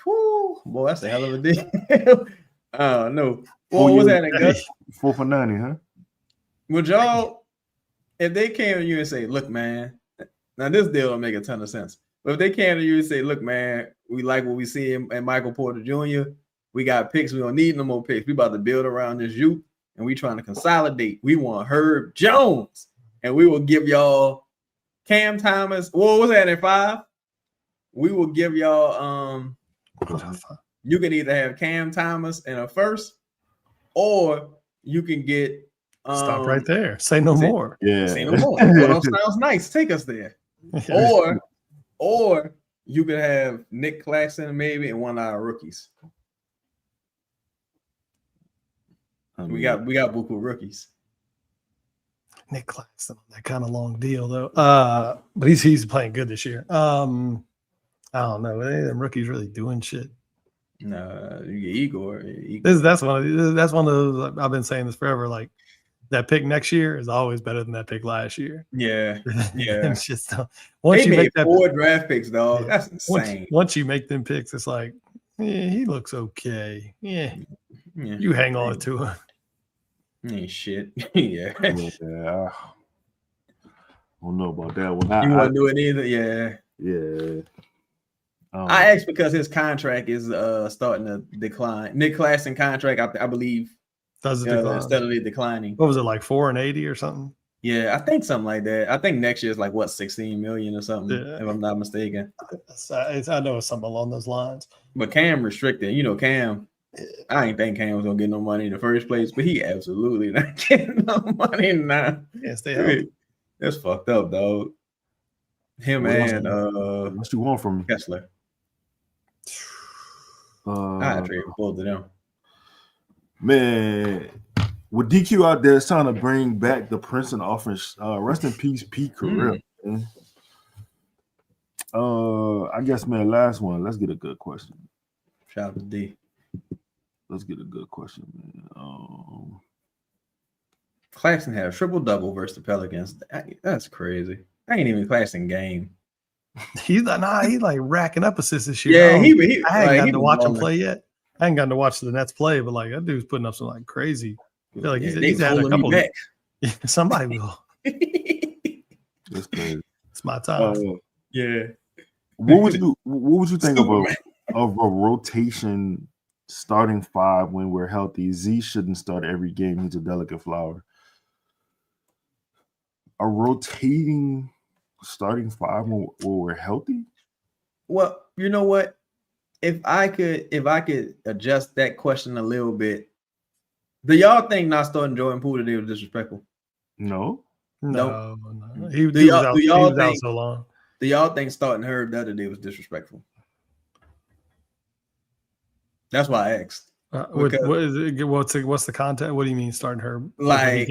Whew. Boy, that's a hell of a deal. No. Well, what was that, Gus?
4 for 90, huh?
Would y'all, if they came to you and say, look, man, now this deal don't make a ton of sense. But if they came to you and say, look, man, we like what we see in Michael Porter Jr., we got picks, we don't need no more picks. We about to build around this youth, and we trying to consolidate. We want Herb Jones, and we will give y'all Cam Thomas. What was that at 5? We will give y'all you can either have Cam Thomas in a first, or you can get
stop right there. Say no more.
Yeah.
Say no more. Well, sounds nice. Take us there. Or you could have Nick Claxton maybe and one of our rookies. We got buku rookies.
Nick Claxton on that kind of long deal though. But he's playing good this year. I don't know. Them rookies really doing shit.
No, you get Igor.
That's one of those. I've been saying this forever. Like that pick next year is always better than that pick last year.
Yeah.
It's just once
they
you
made
make that
4 draft picks, dog.
Yeah.
That's insane.
Once you make them picks, it's like, yeah, he looks okay. Yeah. You hang on to him.
Ain't shit. Yeah.
Yeah. I don't know about that one.
You wouldn't do it either? Yeah.
Yeah.
I asked because his contract is starting to decline. Nick Claxton contract, I believe,
does it decline?
Steadily declining.
What was it, like 4 and 80 or something?
Yeah, I think something like that. I think next year is like what, 16 million or something,
Yeah.
if I'm not mistaken.
I know it's something along those lines.
But Cam restricted. You know, Cam, I ain't think Cam was gonna get no money in the first place, but he absolutely not getting no money now.
Yes, they are.
That's fucked up, dog. Him and
what you want from me?
Kessler. I trade both of them.
Man, with DQ out there, it's trying to bring back the Princeton offense. Rest in peace, Pete Carrera. I guess, man, last one. Let's get a good question.
Shout out to D.
Let's get a good question, man.
Claxton had a triple-double versus the Pelicans. That's crazy. I ain't even Claxton game.
He's like racking up assists this year.
Yeah,
I ain't gotten to watch him play yet. I ain't gotten to watch the Nets play, but like that dude's putting up some like crazy. I feel like he's had a couple. Somebody will.
That's crazy.
It's my time.
Yeah.
What would you think of a rotation starting 5 when we're healthy? Z shouldn't start every game. He's a delicate flower. A rotating starting 5 when we're healthy?
Well, you know what? If I could adjust that question a little bit, do y'all think not starting Jordan Poole today was disrespectful?
No.
He was out so long.
Do y'all think starting Herb the other day was disrespectful? That's why I asked.
What is it? What's the content? What do you mean starting Herb?
Like,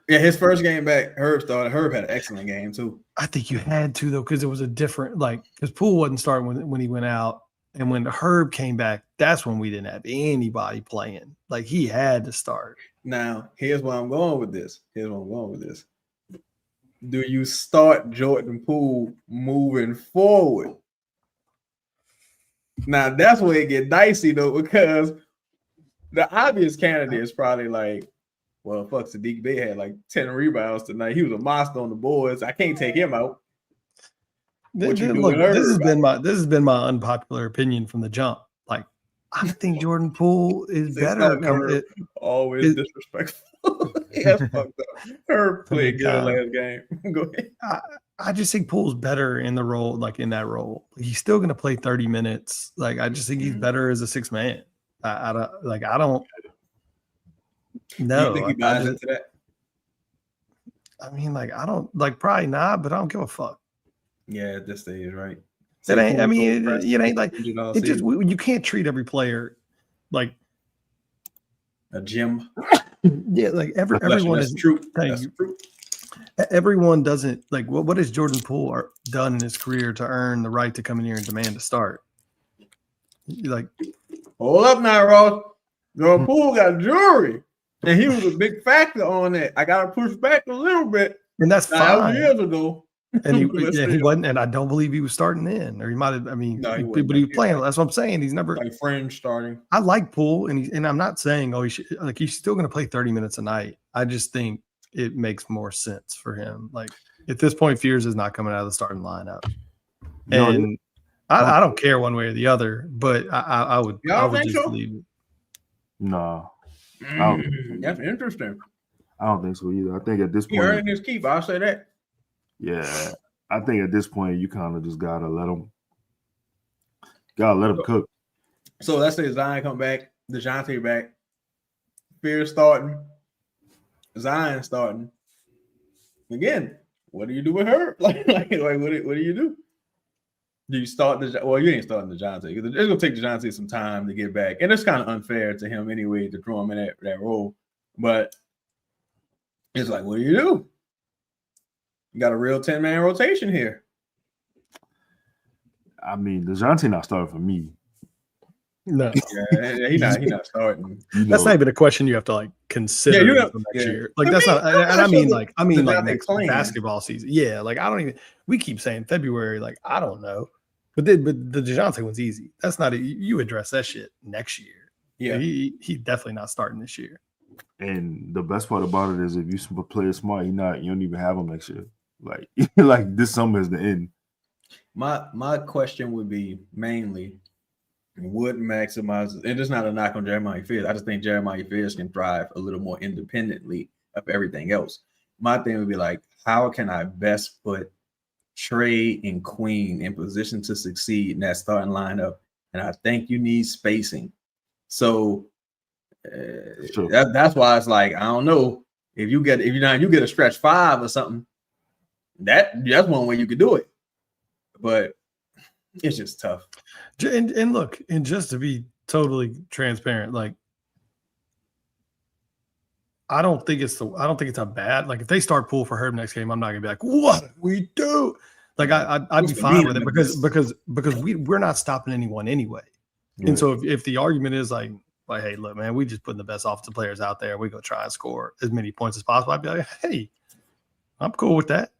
yeah, his first game back, Herb started. Herb had an excellent game too.
I think you had to though, because it was a different because Poole wasn't starting when he went out, and when Herb came back, that's when we didn't have anybody playing. Like he had to start.
Now, here's where I'm going with this. Do you start Jordan Poole moving forward? Now that's where it get dicey though, because the obvious candidate is probably like, well, fuck, Sadiq Bey had like 10 rebounds tonight. He was a monster on the boards. I can't take him out.
This has been my unpopular opinion from the jump. Like, I think Jordan Poole is better.
Always disrespectful. That's fucked up. Herb played good last game. Go ahead.
I just think Poole's better in the role, like in that role. He's still going to play 30 minutes. Like, I just think he's better as a 6 man. I don't know.
Do you think he buys into that?
I mean, like, I don't like probably not, but I don't give a fuck.
Yeah, at this stage, right?
It ain't. I mean, it ain't like it just. You can't treat every player like
a gym.
Yeah, like everyone is
true.
Everyone doesn't like what has Jordan Poole done in his career to earn the right to come in here and demand to start? Like,
hold up now, Ross. Jordan Poole got jewelry, and he was a big factor on that. I got to push back a little bit,
and that's fine.
That was years ago.
And he wasn't, and I don't believe he was starting then, or he might have. I mean, but he was playing. That's what I'm saying. He's never
like fringe starting.
I like Poole, and I'm not saying he's still going to play 30 minutes a night. I just think it makes more sense for him. Like at this point, Fears is not coming out of the starting lineup, and I don't care one way or the other. But I would just leave it.
No,
that's interesting.
I don't think so either. I think at this point,
he earned his keep. I'll say that.
Yeah, I think at this point you kind of just gotta let him cook.
So let's say Zion come back, Dejounte back, Fear starting, Zion starting. Again, what do you do with her? Like what do you do? Do you start well, you ain't starting Dejounte because it's gonna take Dejounte some time to get back, and it's kind of unfair to him anyway to throw him in that role. But it's like, what do you do? You got a real 10-man rotation here.
I mean, Dejounte not starting for me.
No,
yeah, he's not starting.
That's not even a question you have to like consider for next year. Like that's not. And I mean like next basketball season. Yeah, like I don't even. We keep saying February. Like I don't know, but the Dejounte one's easy. That's not. You address that shit next year. Yeah, he definitely not starting this year.
And the best part about it is if you play it smart, you don't even have him next year. Like this summer is the end.
My question would be mainly what maximizes, and it's not a knock on Jeremiah Fears. I just think Jeremiah Fears can thrive a little more independently of everything else. My thing would be like, how can I best put Trey and Queen in position to succeed in that starting lineup? And I think you need spacing. So that's why it's like, I don't know if you get a stretch 5 or something. That's one way you could do it, but it's just tough.
And look, and just to be totally transparent, like I don't think it's a bad. Like if they start Poole for Herb next game, I'm not gonna be like, what do we do? Like I'd be fine with it because we're not stopping anyone anyway. Right. And so if the argument is like, hey, look, man, we just putting the best offensive players out there, we go try and score as many points as possible, I'd be like, hey, I'm cool with that.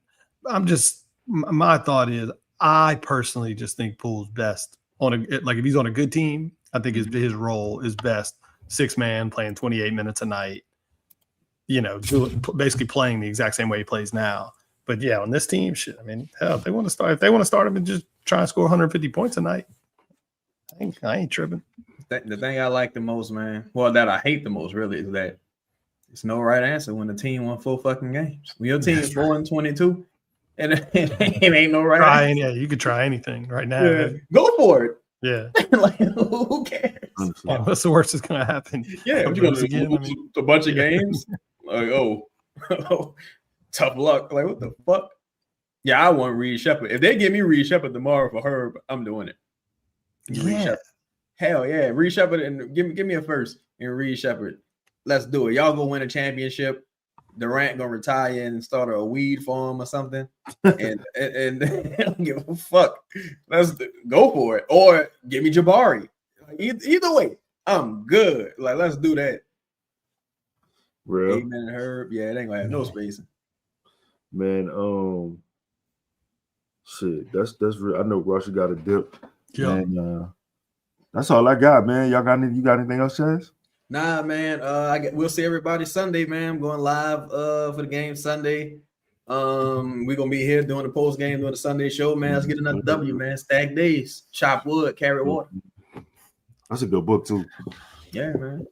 My thought is I personally just think Poole's best if he's on a good team. I think his role is best 6-man playing 28 minutes a night, basically playing the exact same way he plays now. But yeah, on this team, shit, I mean, hell, if they want to start him and just try and score 150 points a night, I ain't tripping.
The thing I like the most, man, well, that I hate the most really is that it's no right answer when the team won 4 fucking games. When your team is 4-22, and it ain't no right answer.
Yeah, you could try anything right now.
Yeah. Go for it.
Yeah.
Like, who cares?
Yeah, what's the worst that's going to happen?
Yeah, what you going to do? A bunch of games? Like, tough luck. Like, what the fuck? Yeah, I want Reed Shepherd. If they give me Reed Shepherd tomorrow for Herb, I'm doing it.
Yeah.
Hell yeah. Reed Shepherd and give me a first and Reed Shepherd. Let's do it. Y'all go win a championship. Durant gonna retire and start a weed farm or something. And I don't give a fuck. Let's go for it. Or give me Jabari. Either way, I'm good. Like, let's do that.
Real.
Amen and Herb. Yeah, it ain't gonna have no spacing.
Man, shit. That's real. I know Russia got a dip.
Yeah.
And that's all I got, man. You got anything else, Chaz?
Nah, man. We'll see everybody Sunday, man. I'm going live for the game Sunday. We're gonna be here doing the post game, doing the Sunday show, man. Let's get another W, man. Stack days, chop wood, carry water.
That's a good book too.
Yeah, man.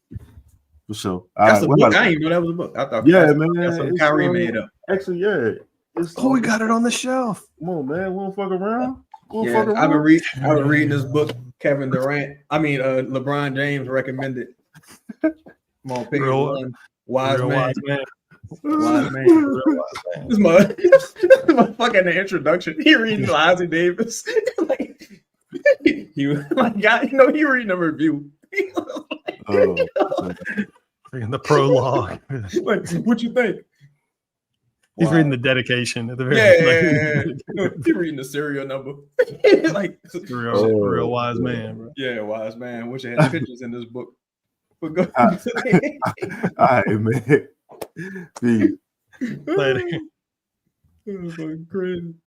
For sure.
That's a book. I didn't even know that was a book. I thought,
yeah, man.
That's what Kyrie made up.
Actually, yeah.
We got it on the shelf.
Come on, man. We don't fuck around.
Yeah, I've been reading this book. LeBron James recommended. Come on, page one. Wise man. Wise man. This motherfucker in the introduction. He reading Ozzie Davis. He reading a review.
In the prologue.
What you think?
He's reading the dedication at the very
end. He's reading the serial number.
real wise man, bro.
Yeah, wise man. Wish I had pictures in this book. But go
all right, man. See you.
Later.
Crazy.